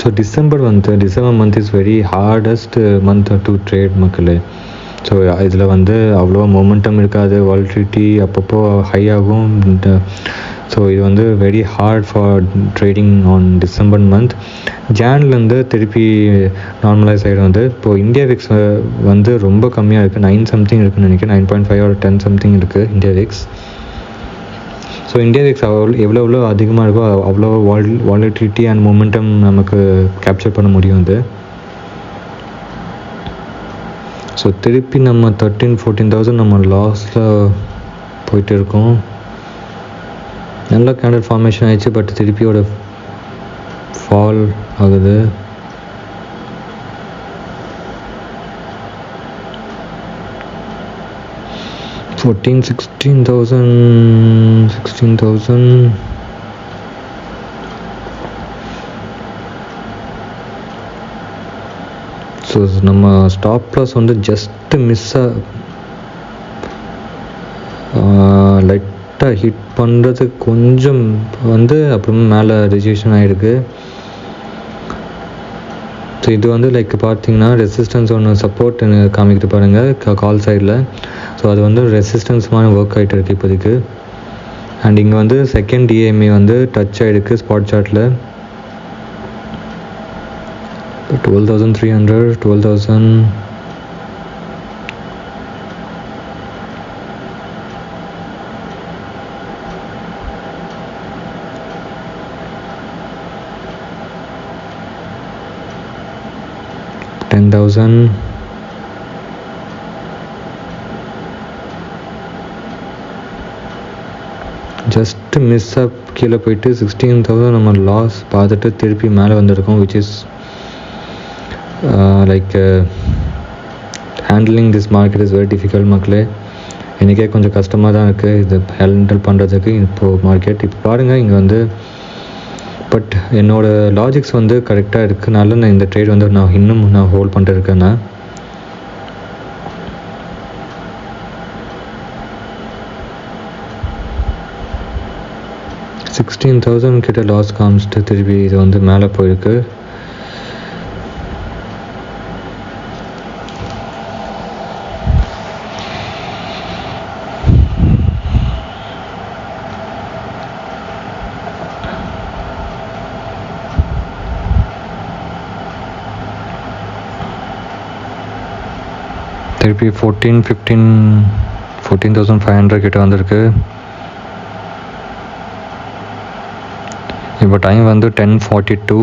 So December month is very hardest month to trade மக்களே. ஸோ இதில் வந்து அவ்வளோ மொமெண்டம் இருக்காது. வாலட்டிலிட்டி அப்பப்போ ஹை ஆகும். ஸோ இது வந்து very hard for trading on December month. ஜான்லேருந்து திருப்பி நார்மலைஸ் ஆகிடும். வந்து இப்போது இந்தியா விக்ஸ் வந்து ரொம்ப கம்மியாக இருக்குது. 9 something இருக்குதுன்னு நினைக்கிறேன். 9.5 or 10 something இருக்குது India Vicks. So India Vicks எவ்வளோ அதிகமாக இருக்கோ அவ்வளோ வாலட்டிலிட்டி அண்ட் மொமெண்டம் நமக்கு கேப்சர் பண்ண முடியும் அது. ஸோ திருப்பி நம்ம 13,000-14,000 நம்ம லாஸில் போயிட்டு இருக்கோம். நல்ல கேண்டில் ஃபார்மேஷன் ஆயிடுச்சு. பட் திருப்பியோட ஃபால் ஆகுது. $16,000. ஸோ நம்ம ஸ்டாப் லாஸ் வந்து ஜஸ்ட்டு லைட்டாக ஹிட் பண்ணுறது கொஞ்சம் வந்து அப்புறமா மேலே ரிஜெக்ஷன் ஆகிருக்கு. ஸோ இது வந்து லைக் பார்த்தீங்கன்னா ரெசிஸ்டன்ஸ் ஒன்று சப்போர்ட் காமிக்கிட்டு பாருங்கள் கால் சைடில். ஸோ அது வந்து ரெசிஸ்டன்ஸ்மான ஒர்க் ஆகிட்டு இருக்குது இப்போதைக்கு. அண்ட் இங்கே வந்து செகண்ட் டிஎம்ஏ வந்து டச் ஆகிருக்கு ஸ்பாட் சார்ட்டில். 12,300 12,000 10,000 ஜஸ்ட் மிஸ் அப் கீழே போயிட்டு 16,000 நம்ம லாஸ் பார்த்துட்டு திருப்பி மேலே வந்திருக்கோம். Which is like handling this market is very difficult மக்களே. எனக்கே கொஞ்சம் கஷ்டமாக தான் இருக்குது இது ஹேண்டில் பண்ணுறதுக்கு இப்போது மார்க்கெட். இப்போ பாருங்கள் இங்கே வந்து பட் என்னோடய லாஜிக்ஸ் வந்து கரெக்டாக இருக்குனால நான் இந்த ட்ரேட் வந்து நான் ஹோல்ட் பண்ணிட்டு இருக்கேன்னா. $16,000 கிட்ட லாஸ் காமிச்சிட்டு திருப்பி இது வந்து மேலே போயிருக்கு. திருப்பி 14,500 கிட்ட வந்திருக்கு. இப்போ டைம் வந்து 10:42.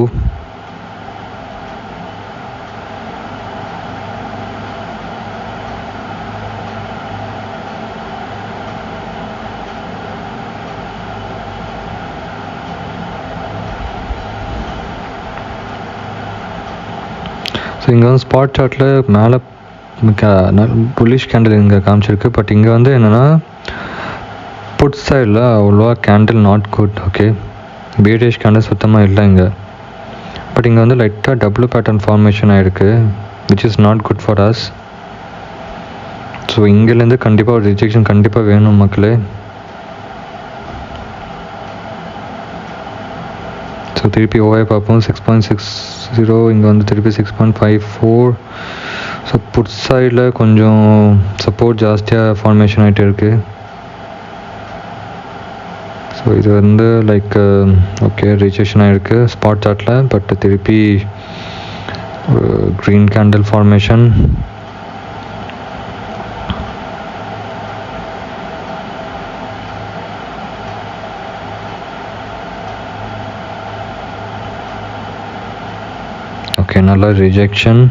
ஸோ இங்கே வந்து ஸ்பாட் சார்ட்டில் மேலே புல்லிஷ் கேண்டில் இங்கே காமிச்சிருக்கு. பட் இங்கே வந்து என்னென்னா புட் சைடில் அவ்வளோவா candle not good. Okay, bearish candle சுத்தமாக இல்லை இங்கே. பட் இங்கே வந்து லைட்டாக டபுள் பேட்டர்ன் ஃபார்மேஷன் ஆகிருக்கு which is not good for us. So இங்கேருந்து கண்டிப்பாக ஒரு ரிஜெக்ஷன் கண்டிப்பாக வேணும் மக்களே. ஸோ திருப்பி ஓஐ பார்ப்போம். 6.60 இங்கே வந்து திருப்பி 6.54. ஸோ புட் சைடில் கொஞ்சம் சப்போர்ட் ஜாஸ்தியாக ஃபார்மேஷன் ஆகிட்டு இருக்குது. ஸோ இது வந்து லைக் ஓகே ரிஜெக்ஷன் ஆகிருக்கு ஸ்பாட் சார்ட்டில். பட் திருப்பி க்ரீன் கேண்டில் ஃபார்மேஷன். ஓகே, நல்ல ரிஜெக்ஷன்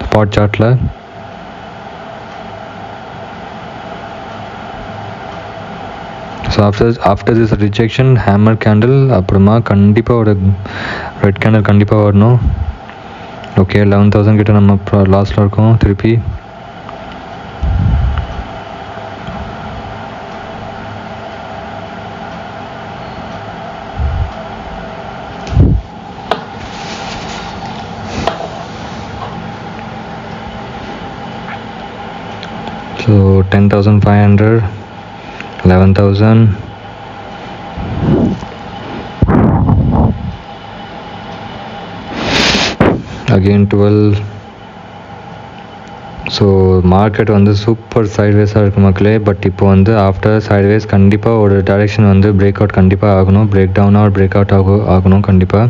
ஸ்பாட் சார்ட்டில். So after this rejection hammer candle அப்புறமா கண்டிப்பாக ஒரு ரெட் கேண்டில் கண்டிப்பாக வரணும். ஓகே, 11,000 கிட்ட நம்ம லாஸ்ட்டில் இருக்கோம். திருப்பி ஸோ 10,500 11,000 again 12. ஸோ மார்க்கெட் வந்து சூப்பர் சைட்வேஸாக இருக்குது மக்களே. பட் இப்போ வந்து ஆஃப்டர் சைட்வேஸ் கண்டிப்பாக ஒரு டைரெக்ஷன் வந்து பிரேக் அவுட் கண்டிப்பாக ஆகணும். பிரேக் டவுனாக ஒரு பிரேக் அவுட் ஆகணும் கண்டிப்பாக.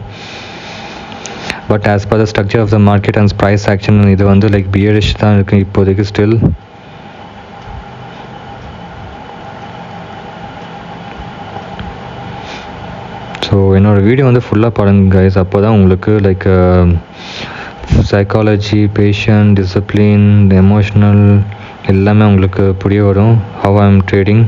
But as per the structure of the market and price action இது வந்து லைக் பியரிஷ் தான் இருக்குது இப்போதைக்கு ஸ்டில். ஸோ என்னோடய வீடியோ வந்து ஃபுல்லாக பாருங்கள் கைஸ். அப்போ தான் உங்களுக்கு like psychology, passion, discipline, emotional எல்லாமே உங்களுக்கு புரிய வரும். How I am trading.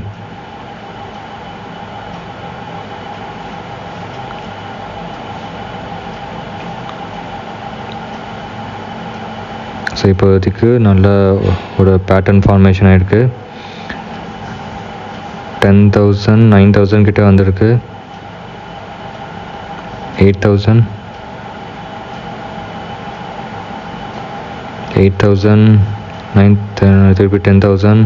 So இப்போதைக்கு நல்ல ஒரு பேட்டர்ன் ஃபார்மேஷன் ஆகிருக்கு. 10,000 9,000 கிட்டே வந்திருக்கு. 8,000 திருப்பி 10,000.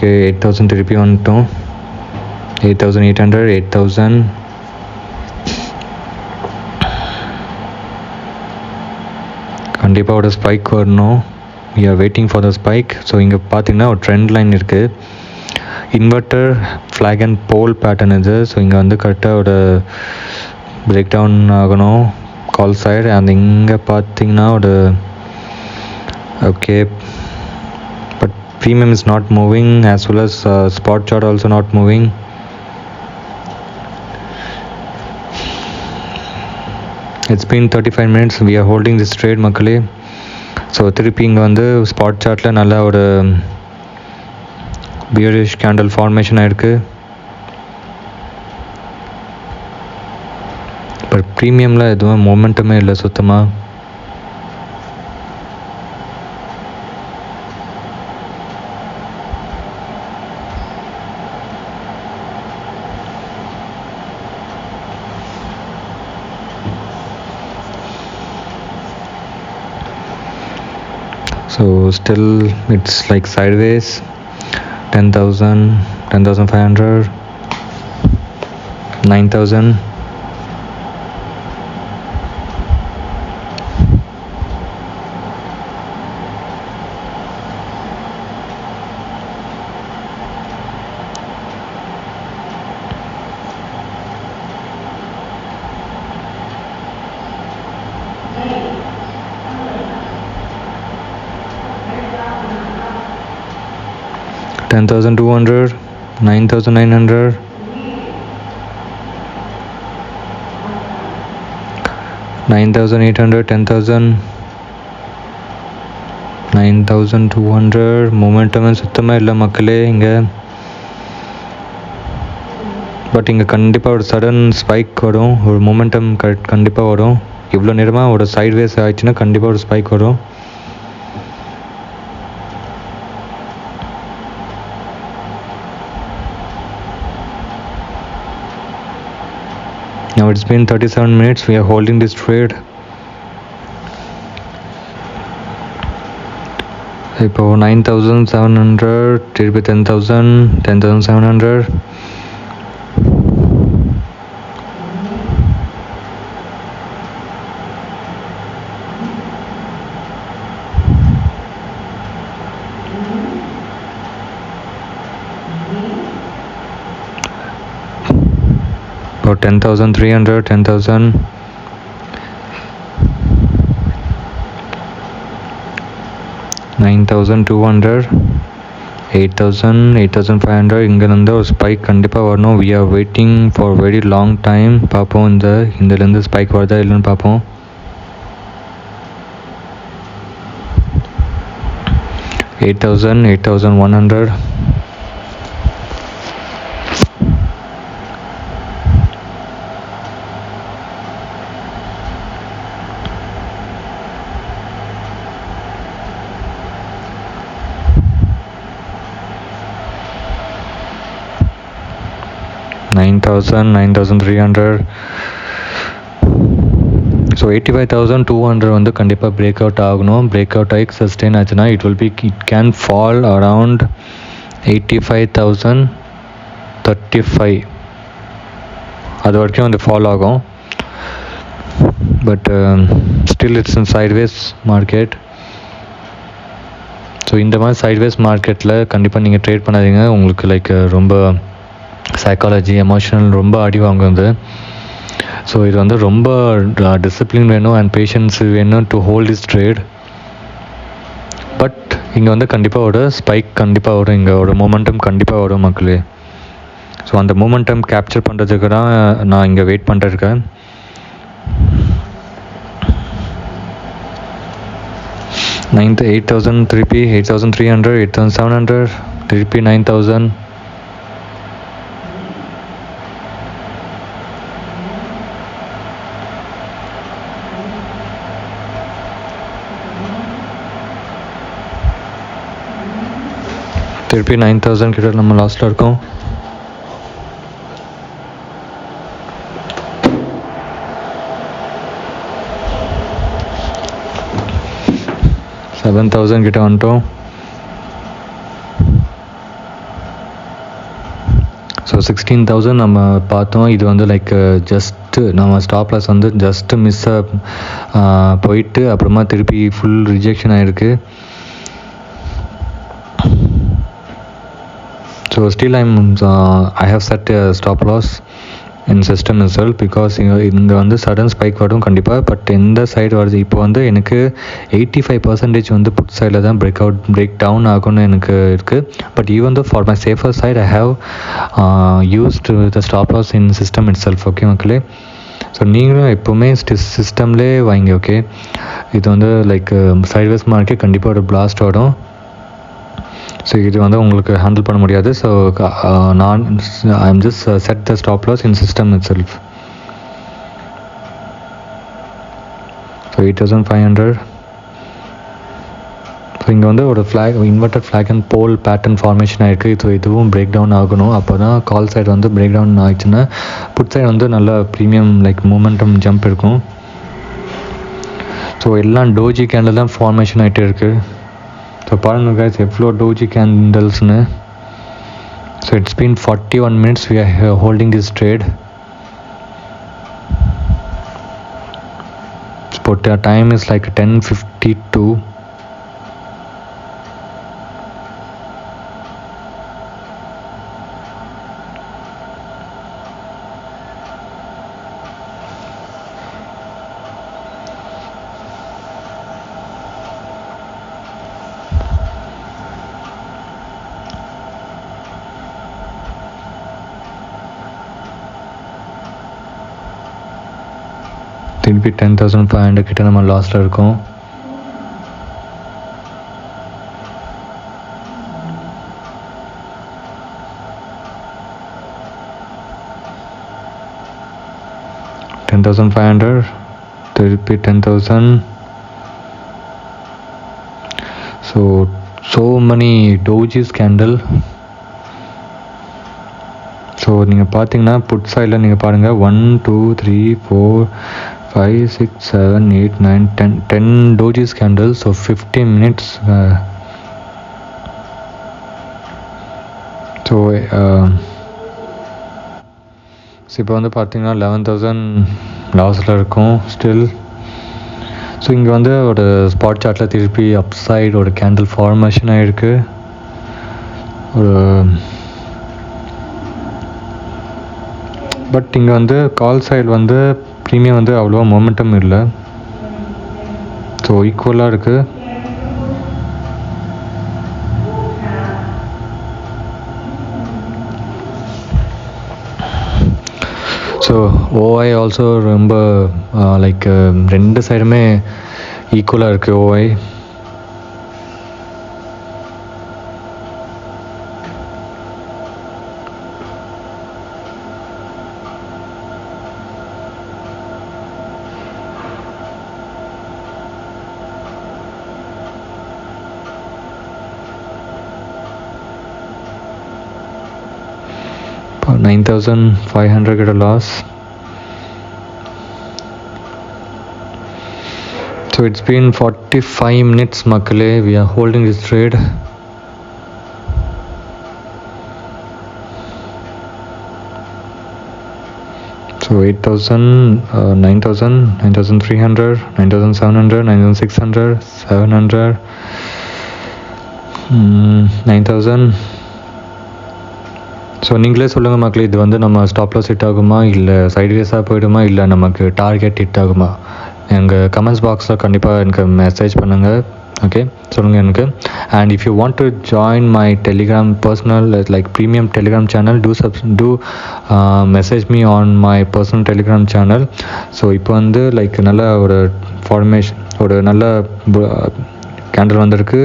ஓகே 8000 திருப்பி வந்துட்டோம். 8800, 8000. கண்டிப்பாக ஒரு ஸ்பைக் வரணும். we are waiting for the spike. So இங்கே பார்த்தீங்கன்னா ஒரு ட்ரெண்ட் லைன் இருக்குது. Inverted flag and pole pattern இது. ஸோ இங்கே வந்து கரெக்டாக ஒரு பிரேக் டவுன் ஆகணும் கால் சைடு. அண்ட் இங்கே பார்த்தீங்கன்னா ஒரு okay but premium is not moving as well as spot chart also not moving. It's been 35 minutes. We are holding this trade மக்களே. ஸோ திருப்பி இங்கே வந்து ஸ்பாட் சார்ட்டில் நல்ல ஒரு பியரிஷ் கேண்டல் ஃபார்மேஷன் ஆகிருக்கு. பட் ப்ரீமியமில் எதுவும் மொமெண்டமே இல்லை சுத்தமாக. So still it's like sideways. 10,000, 10,500, 9,000. $10,200, 9,900, 9,800, 10,000, 9,200. மொமெண்டமே சுத்தமாக இல்லை மக்களே இங்கே. பட் இங்கே கண்டிப்பாக ஒரு சடன் ஸ்பைக் வரும், ஒரு மொமெண்டம் கண்டிப்பாக வரும். இவ்வளோ நேரமாக ஒரு சைட்வேஸ் ஆயிடுச்சுன்னா கண்டிப்பாக ஒரு ஸ்பைக் வரும். Now it's been 37 minutes. We are holding this trade. இப்போ 9,700 திருப்பி 10,000, 10,700. About 10,300, 10,000. 9,200, 8,000, 8,500. இங்கேருந்து ஒரு ஸ்பைக் கண்டிப்பாக வரணும். we are waiting for very long time. பார்ப்போம் இதிலேருந்து ஸ்பைக் வருதா இல்லைன்னு பார்ப்போம். 8,000, 8,100. $9,000, 9,300. ஸோ 85,200 வந்து கண்டிப்பாக பிரேக் அவுட் ஆகணும். பிரேக் அவுட் ஆகி சஸ்டெயின் ஆச்சுன்னா இட் கேன் ஃபால் அரவுண்ட் 85,035. அது வரைக்கும் வந்து ஃபால் ஆகும். But still it's in sideways market. So இந்த மாதிரி சைட்வேஸ் மார்க்கெட்டில் கண்டிப்பாக நீங்கள் ட்ரேட் பண்ணாதீங்க. உங்களுக்கு லைக் ரொம்ப சைக்காலஜி எமோஷனல் ரொம்ப அடி வாங்குது. ஸோ இது வந்து ரொம்ப டிசிப்ளின் வேணும் அண்ட் பேஷன்ஸ் வேணும் to hold this trade. But இங்கே வந்து கண்டிப்பாக ஒரு ஸ்பைக் கண்டிப்பாக வரும், இங்கே ஒரு மொமெண்டம் கண்டிப்பாக வரும் மக்களே. ஸோ அந்த மொமெண்டம் கேப்சர் பண்ணுறதுக்கு தான் நான் இங்கே வெயிட் பண்ணிட்டுருக்கேன். $8,000 திருப்பி 8,300, 8,700 திருப்பி 9,000. திருப்பி 9,000 கிட்ட நம்ம லாஸ்ட்டில் இருக்கோம். $7,000 கிட்ட வந்துட்டோம். 16,000 நம்ம பார்த்தோம். இது வந்து லைக் ஜஸ்ட்டு நம்ம ஸ்டாப் லாஸ் வந்து ஜஸ்ட்டு மிஸ்ஸாக போயிட்டு அப்புறமா திருப்பி ஃபுல் ரிஜெக்ஷன் ஆகிருக்கு. So still I have set a stop loss in system itself because இங்கே வந்து சடன் ஸ்பைக் வரும் கண்டிப்பாக. பட் எந்த சைடு வருது இப்போ வந்து எனக்கு 85% வந்து புட் சைடில் தான் பிரேக் டவுன் ஆகும்னு எனக்கு இருக்குது. But even though for my safer side I have used the stop loss in system itself. Okay மக்களே, ஸோ நீங்களும் எப்போவுமே சிஸ்டம்லேயே வாங்கி. ஓகே, இது வந்து லைக் சைட்வேஸ் மார்க்கெட் கண்டிப்பாக ஒரு பிளாஸ்ட் ஆடும். ஸோ இது வந்து உங்களுக்கு ஹேண்டில் பண்ண முடியாது. So I am just set the stop loss in system itself. So 8,500. So இங்கே வந்து ஒரு inverted flag and pole pattern formation ஆகிருக்கு. ஸோ இதுவும் பிரேக் டவுன் ஆகணும். அப்போ தான் கால் சைடு வந்து பிரேக் டவுன் ஆகிடுச்சுன்னா புட் சைடு வந்து நல்லா ப்ரீமியம் லைக் மூமெண்டம் ஜம்ப் இருக்கும். ஸோ எல்லாம் டோஜி கேண்டில் தான் ஃபார்மேஷன் ஆகிட்டே இருக்குது. ஸோ பாருங்கள் guys எவ்வளோ டோஜி கேண்டில்ஸ்னு. So it's been 41 minutes we are holding this trade. But the time is like 10:52. திருப்பி 10,500 கிட்ட நம்ம லாஸ்ட்டில் இருக்கோம். $10,500 திருப்பி 10,000. so many dojis candle. So நீங்கள் பார்த்தீங்கன்னா புட் சைடில் நீங்கள் பாருங்கள் 1 2 3 4 5 6 7 8 9 10 dojis candles. So 15 minutes. So இப்போ வந்து பார்த்தீங்கன்னா 11,000 லாஸில் இருக்கும் ஸ்டில். ஸோ இங்கே வந்து ஒரு ஸ்பாட் சார்ட்டில் திருப்பி அப் சைடு ஒரு கேண்டில் ஃபார்மேஷன் ஆகிருக்கு. ஒரு பட் இங்கே வந்து கால் சைடு வந்து ப்ரீமியம் வந்து அவ்வளோவா மொமெண்டம் இல்லை. ஸோ ஈக்குவலாக இருக்குது. ஸோ ஓஐ ஆல்சோ ரொம்ப லைக் ரெண்டு சைடுமே ஈக்குவலாக இருக்குது ஓஐ. $9,500 get a loss. So it's been 45 minutes makale we are holding this trade. So 8,000 9,000 9,300 9,700 9,600 700 9,000. So நீங்களே சொல்லுங்கள் மக்களே, இது வந்து நம்ம ஸ்டாப் லாஸ் ஹிட் ஆகுமா, இல்லை சைட்வேஸாக போயிடுமா, இல்லை நமக்கு டார்கெட் ஹிட் ஆகுமா? எங்கள் கமெண்ட்ஸ் பாக்ஸில் கண்டிப்பாக எனக்கு மெசேஜ் பண்ணுங்கள். ஓகே, சொல்லுங்கள் எனக்கு. And if you want to join my Telegram personal like premium Telegram channel, do message me on my personal Telegram channel. So இப்போ வந்து லைக் நல்ல ஒரு ஃபார்மேஷன், ஒரு நல்ல கேண்டில் வந்திருக்கு.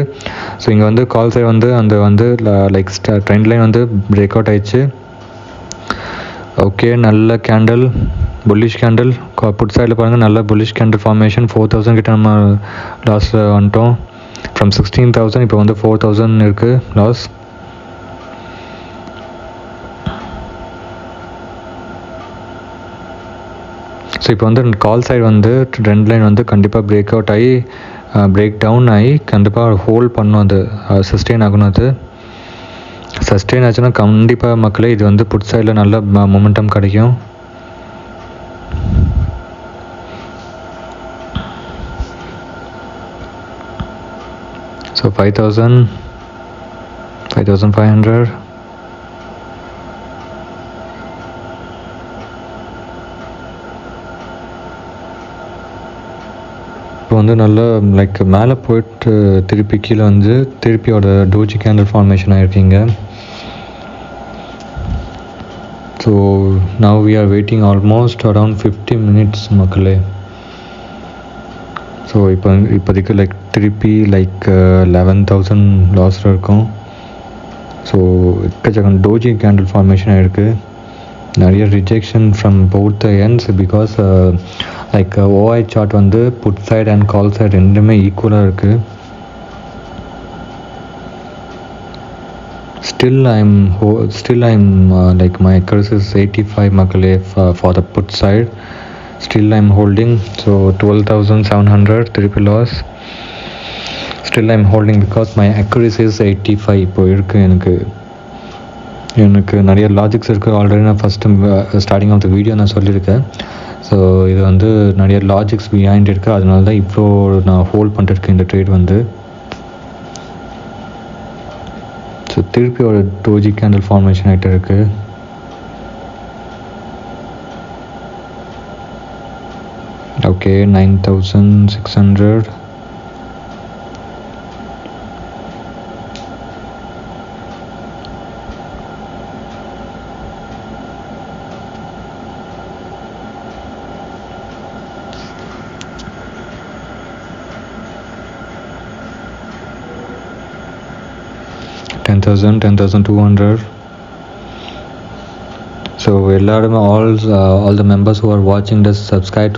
ஸோ இங்கே வந்து கால் சைடு வந்து அந்த வந்து லைக் ட்ரெண்ட் லைன் வந்து பிரேக் அவுட் ஆயிடுச்சு. ஓகே, நல்ல கேண்டில், புல்லிஷ் கேண்டில். புட் சைடில் பாருங்கள், நல்ல புல்லிஷ் கேண்டில் ஃபார்மேஷன். 4,000 கிட்ட நம்ம லாஸில் வந்துட்டோம். ஃப்ரம் 16,000 இப்போ வந்து 4,000 இருக்குது லாஸ். ஸோ இப்போ வந்து கால் சைடு வந்து ட்ரெண்ட் லைன் வந்து கண்டிப்பாக பிரேக் அவுட் ஆகி பிரேக் டவுன் ஆகி கண்டிப்பாக ஹோல்ட் பண்ணும், அது சஸ்டெயின் ஆகணும். அது சஸ்டெயின் ஆச்சுன்னா கண்டிப்பாக மக்களே இது வந்து புட் சைடில் நல்ல மொமெண்டம் கிடைக்கும். ஸோ 5,000, 5,500. இப்போ வந்து நல்லா லைக் மேலே போயிட்டு திருப்பி கீழே வந்து திருப்பியோட டோஜி கேண்டில் ஃபார்மேஷன் ஆகிருக்கீங்க. So now we are waiting almost around 50 minutes மக்களே. ஸோ இப்போதைக்கு லைக் திருப்பி லைக் 11,000 லாஸில் இருக்கும். ஸோ எக்கச்சக்கம் டோஜி கேண்டில் ஃபார்மேஷன் ஆகிருக்கு. நிறைய rejection from both the ends because like OI chart வந்து put side and call side ரெண்டுமே ஈக்குவலாக இருக்குது. Still I'm like my accuracy is 85 மக்களே for the put side. Still I'm holding, so 12,700 திருப்பி loss. Still I'm holding because my accuracy is 85. இப்போ இருக்குது எனக்கு நிறைய லாஜிக்ஸ் இருக்குது. ஆல்ரெடி நான் first starting of the video நான் சொல்லியிருக்கேன். ஸோ இது வந்து நிறைய லாஜிக்ஸ் பிஹைண்ட் இருக்குது. அதனால தான் இவ்வளோ நான் ஹோல்ட் பண்ணிட்டுருக்கேன் இந்த ட்ரேட் வந்து. ஸோ திருப்பி ஒரு டோஜி கேண்டில் ஃபார்மேஷன் ஆகிட்டு இருக்குது. ஓகே 9,600. $10,200. So எல்லாருமே all the members who are watching this subscribe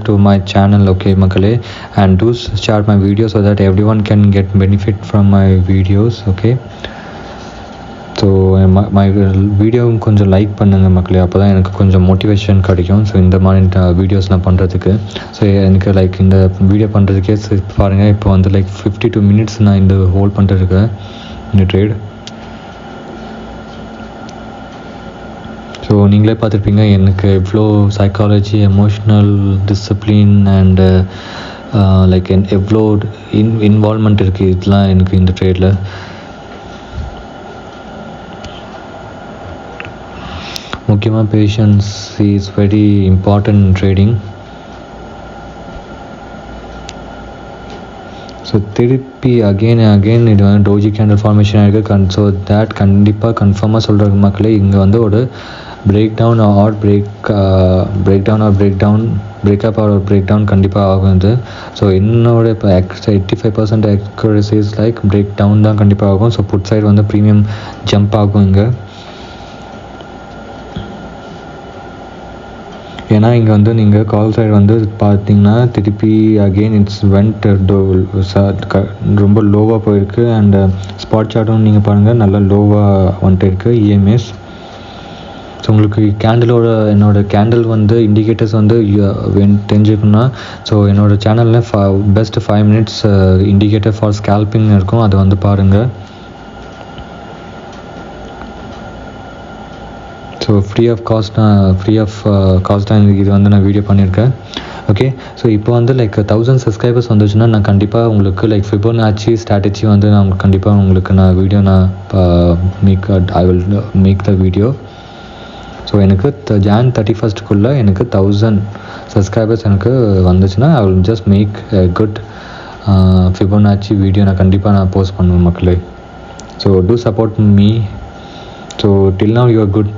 to my channel, okay மக்களே, and do share my video so that everyone can get benefit from my videos, okay. So my video கொஞ்சம் லைக் பண்ணுங்கள் மக்களே, அப்போ தான் எனக்கு கொஞ்சம் மோட்டிவேஷன் கிடைக்கும். ஸோ இந்த மாதிரி வீடியோஸ் நான் பண்ணுறதுக்கு. ஸோ எனக்கு லைக் இந்த வீடியோ பண்ணுறதுக்கே பாருங்கள், இப்போ வந்து லைக் 52 minutes நான் இந்த ஹோல்ட் பண்ணிட்டுருக்கேன் இந்த ட்ரேட். ஸோ நீங்களே பார்த்துருப்பீங்க எனக்கு எவ்வளோ psychology, emotional discipline and like எவ்வளோ இன்வால்மெண்ட் இருக்குது இதெல்லாம் எனக்கு இந்த ட்ரேடில். முக்கியமாக patience is very important in trading. So திருப்பி அகெயின் இது வந்து டோஜி கேண்டில் ஃபார்மேஷன் ஆகிருக்கு. ஸோ தேட் கண்டிப்பாக கன்ஃபார்மாக சொல்கிற மக்களே, இங்கே வந்து ஒரு பிரேக்அப் ஆர் பிரேக் டவுன் கண்டிப்பாக ஆகும் இது. ஸோ என்னோட இப்போ 85% அக்யூரசிஸ் லைக் பிரேக் டவுன் தான் கண்டிப்பாக ஆகும். ஸோ புட் சைடு வந்து ப்ரீமியம் ஜம்ப் ஆகும் இங்கே. ஏன்னா இங்கே வந்து நீங்கள் கால் சைடு வந்து பார்த்தீங்கன்னா திருப்பி அகெயின் இட்ஸ் வெண்ட் ரொம்ப லோவாக போயிருக்கு. அண்ட் ஸ்பாட் சார்ட்டும் நீங்கள் பாருங்கள் நல்லா லோவாக வந்துட்டு இருக்குது இஎம்எஸ். ஸோ உங்களுக்கு என்னோட கேண்டில் வந்து இண்டிகேட்டர்ஸ் வந்து தெரிஞ்சுக்கணும்னா ஸோ என்னோடய சேனலில் best 5 minutes indicator for scalping இருக்கும், அதை வந்து பாருங்கள். ஸோ ஃப்ரீ ஆஃப் காஸ்ட் தான் இது வந்து நான் வீடியோ பண்ணியிருக்கேன். ஓகே, ஸோ இப்போ வந்து லைக் 1000 சப்ஸ்கிரைபர்ஸ் வந்துச்சுன்னா நான் கண்டிப்பாக உங்களுக்கு லைக் ஃபிபோனாச்சி ஸ்ட்ராட்டஜி வந்து நான் கண்டிப்பாக உங்களுக்கு video I will make the video. So எனக்கு Jan 31 எனக்கு 1000 சப்ஸ்கிரைபர்ஸ் எனக்கு வந்துச்சுன்னா I will just make good Fibonacci video நான் கண்டிப்பாக போஸ்ட் பண்ணுவேன் மக்களே. So do support me. So till now you are good,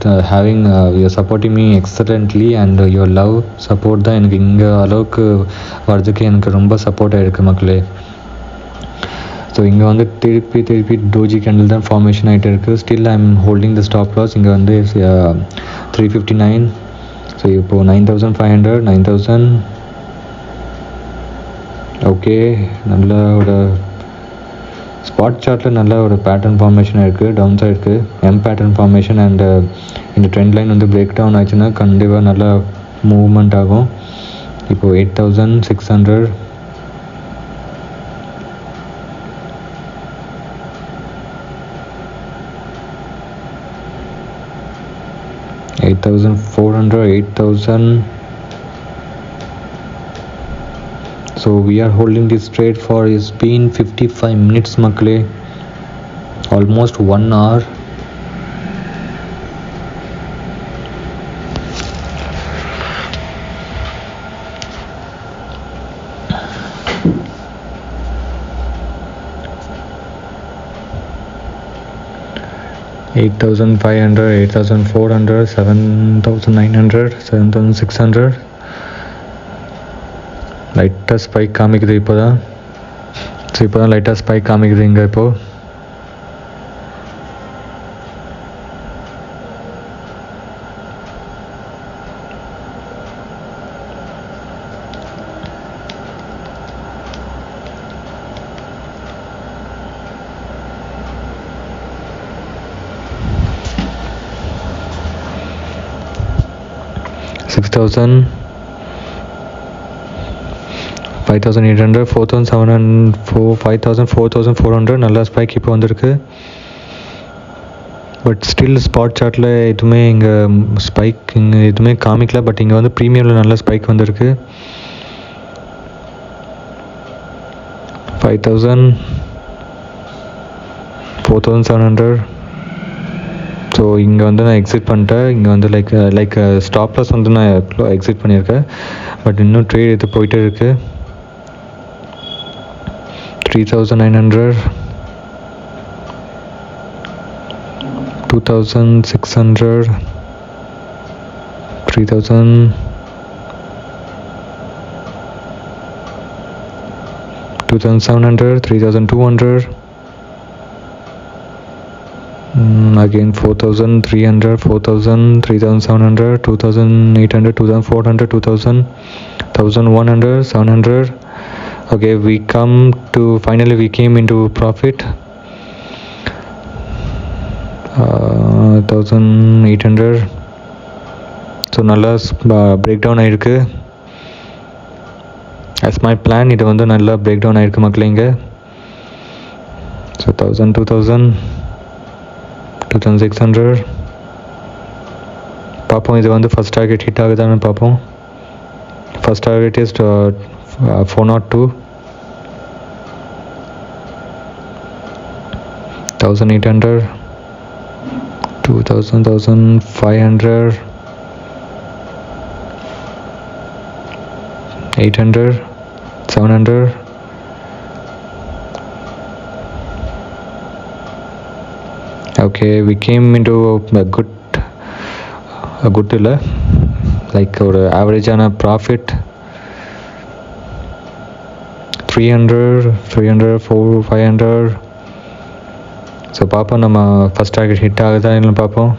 you are supporting me excellently and your love support தான் எனக்கு இங்கே அளவுக்கு வரதுக்கு எனக்கு ரொம்ப சப்போர்ட் ஆகிருக்கு மக்களே. ஸோ இங்கே வந்து திருப்பி டோஜி கேண்டில் தான் ஃபார்மேஷன் ஆகிட்டு இருக்குது. Still I am holding the stop loss. இங்கே வந்து 359. ஸோ இப்போது 9,500 9,000. ஓகே, நல்ல ஒரு ஸ்பாட் சார்ட்டில் நல்ல ஒரு பேட்டர்ன் ஃபார்மேஷன் இருக்குது, டவுன் சைடுக்கு எம் பேட்டர்ன் ஃபார்மேஷன். அண்ட் இந்த ட்ரெண்ட் லைன் வந்து பிரேக் டவுன் ஆச்சுன்னா கண்டிப்பாக நல்லா மூவ்மெண்ட் ஆகும். இப்போது 8,600. 8,400, 8,000. So we are holding this trade for, it's been 55 minutes மக்களே, almost 1 hour. $8,500, 8,400, 7,900, 7,600. லைட்டாக ஸ்பைக் காமிக்குது இப்போ தான். ஸோ இப்போ தான் லைட்டாக ஸ்பைக் காமிக்குது இங்கே இப்போது. $6,000, 5,800, 4,700, 5,000, 4,400. நல்லா ஸ்பைக் இப்போ வந்திருக்கு. பட் ஸ்டில் ஸ்பாட் சார்ட்டில் எதுவுமே இங்கே ஸ்பைக் இங்கே எதுவுமே காமிக்கல. பட் இங்கே வந்து ப்ரீமியமில் நல்ல ஸ்பைக் வந்திருக்கு. 5,000, 4,700. ஸோ இங்கே வந்து நான் எக்ஸிட் பண்ணிட்டேன். இங்கே வந்து லைக் ஸ்டாப் லாஸ் வந்து நான் எக்ஸிட் பண்ணியிருக்கேன். பட் இன்னும் ட்ரேட் இது போயிட்டே இருக்குது. 3,900, 2,600, 3,000, 2,700, 3,200. Again 4,300, 4,000, 3,700, 2,800, 2,400, 2,000, 1,100, 700. Okay, finally we came into profit. 1,800. So நல்லா பிரேக் டவுன் ஆகிருக்கு. as my plan இது வந்து நல்லா பிரேக் டவுன் ஆகிருக்கு மக்களே இங்கே. ஸோ 1,000, 2,000, 2,600. பார்ப்போம் இது வந்து ஃபஸ்ட் டார்கெட் ஹிட் ஆகுதான்னு பார்ப்போம். First target is 402. 1,800, 2,000, 1,500, 800, 700. Okay, we came into a good இல்லை லைக் ஒரு ஆவரேஜான ப்ராஃபிட். 300, 400, 500. ஸோ பார்ப்போம் நம்ம ஃபஸ்ட் டார்கெட் ஹிட் ஆகுதா இல்லைன்னு பார்ப்போம்.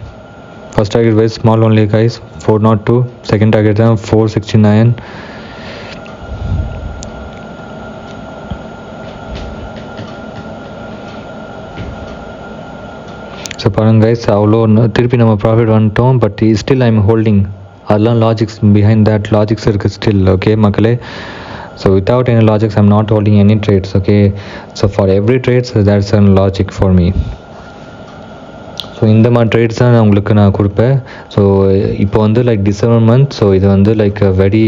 First target very small only guys, 402. Second target தான் 469. ஸோ பாருங்க கைஸ், அவ்வளோ திருப்பி நம்ம ப்ராஃபிட் வந்துட்டோம். But still I am holding. அதெல்லாம் லாஜிக்ஸ் பிஹைண்ட் தட் லாஜிக்ஸ் இருக்குது ஸ்டில். ஓகே மக்களே, so without any logics I'm not holding any trades. Okay, so for every trades there's a logic for me. So இந்த மாதிரி ட்ரேட்ஸ் தான் நான் உங்களுக்கு நான் கொடுப்பேன். ஸோ இப்போ வந்து லைக் டிசம்பர் மந்த். ஸோ இது வந்து லைக் வெரி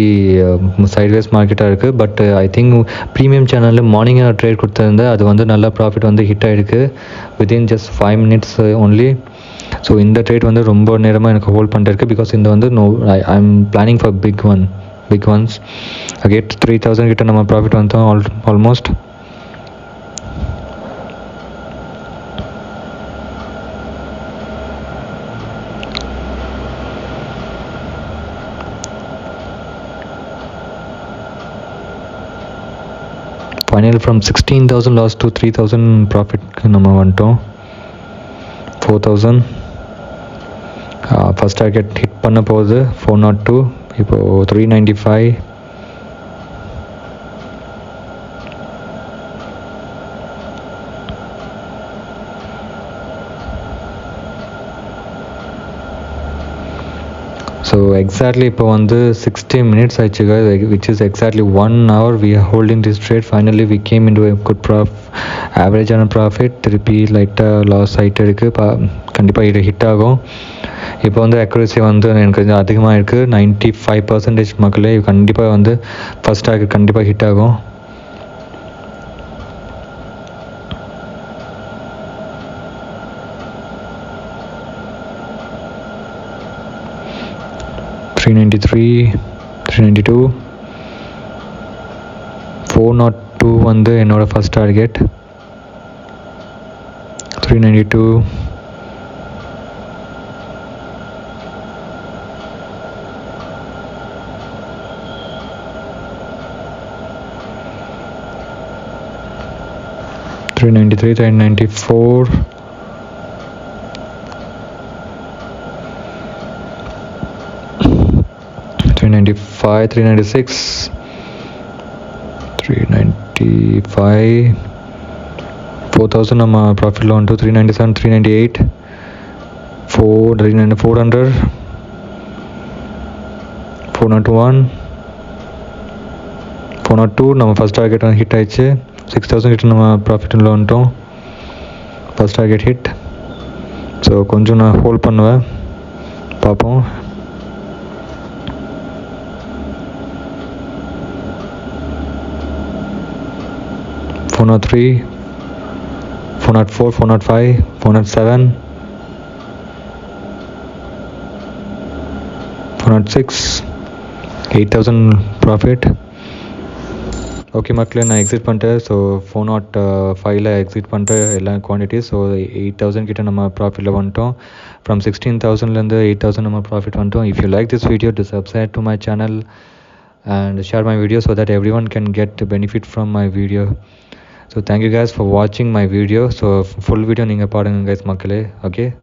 சைட்வேஸ் மார்க்கெட்டாக இருக்குது. பட் ஐ திங்க் ப்ரீமியம் சேனலில் மார்னிங் ட்ரேட் கொடுத்துருந்தேன். அது வந்து நல்ல ப்ராஃபிட் வந்து ஹிட் ஆகிருக்கு within just 5 minutes only. So இந்த ட்ரேட் வந்து ரொம்ப நேரமாக எனக்கு ஹோல்ட் பண்ணிட்டு பிகாஸ் இந்த வந்து I am planning for big ones. Again 3,000 கிட்ட நம்ம ப்ராஃபிட் வந்தோம் almost. Final from 16,000 loss to 3,000 ப்ராஃபிட்க்கு நம்ம வந்துட்டோம். 4,000 ஃபஸ்ட் டார்கெட் ஹிட் பண்ண போகுது 402. இப்போது 395. ஸோ எக்ஸாக்ட்லி இப்போ வந்து 60 minutes ஆயிடுச்சு, which is exactly 1 hour we are holding this trade. Finally we came into a good ஆவரேஜான ப்ராஃபிட். திருப்பி லைட்டாக லாஸ் ஆகிட்டு இருக்குது. கண்டிப்பாக இது ஹிட் ஆகும். இப்போ வந்து அக்யூரசி வந்து எனக்கு கொஞ்சம் அதிகமாக இருக்குது, 95% மக்களே. கண்டிப்பாக வந்து ஃபஸ்ட் டார்கெட் கண்டிப்பாக ஹிட் ஆகும். $393, $392, $402 வந்து என்னோட ஃபஸ்ட் டார்கெட். $392, $393, $394, $395, $396, $395, 4,000 நம்ம ப்ராஃபிட்டில் வந்துட்டு. $397, $398, $400, $401, $402 நம்ம ஃபஸ்ட் டார்கெட் ஹிட் ஆயிடுச்சு. 6,000 கிட்ட நம்ம ப்ராஃபிட்டில் வந்துட்டோம். First target hit. ஸோ கொஞ்சம் நான் ஹோல்ட் பண்ணுவேன், பார்ப்போம். $403, $404, $405, $407, $406, 8,000 ப்ராஃபிட். ஓகே மக்களே, நான் எக்ஸிட் பண்ணிட்டேன். ஸோ 405ல் எக்ஸிட் பண்ணிட்டு எல்லா குவான்டிட்டிஸ். ஸோ 8,000 கிட்ட நம்ம ப்ராஃபிட்டில் வந்துட்டோம். ஃப்ரம் 16,000லேருந்து 8,000 நம்ம ப்ராஃபிட் வந்துட்டோம். If you like this video, to subscribe to my channel and share my video so that everyone can get benefit from my video. So thank you guys for watching my video. So full video ninga paadunga guys makkale. Okay.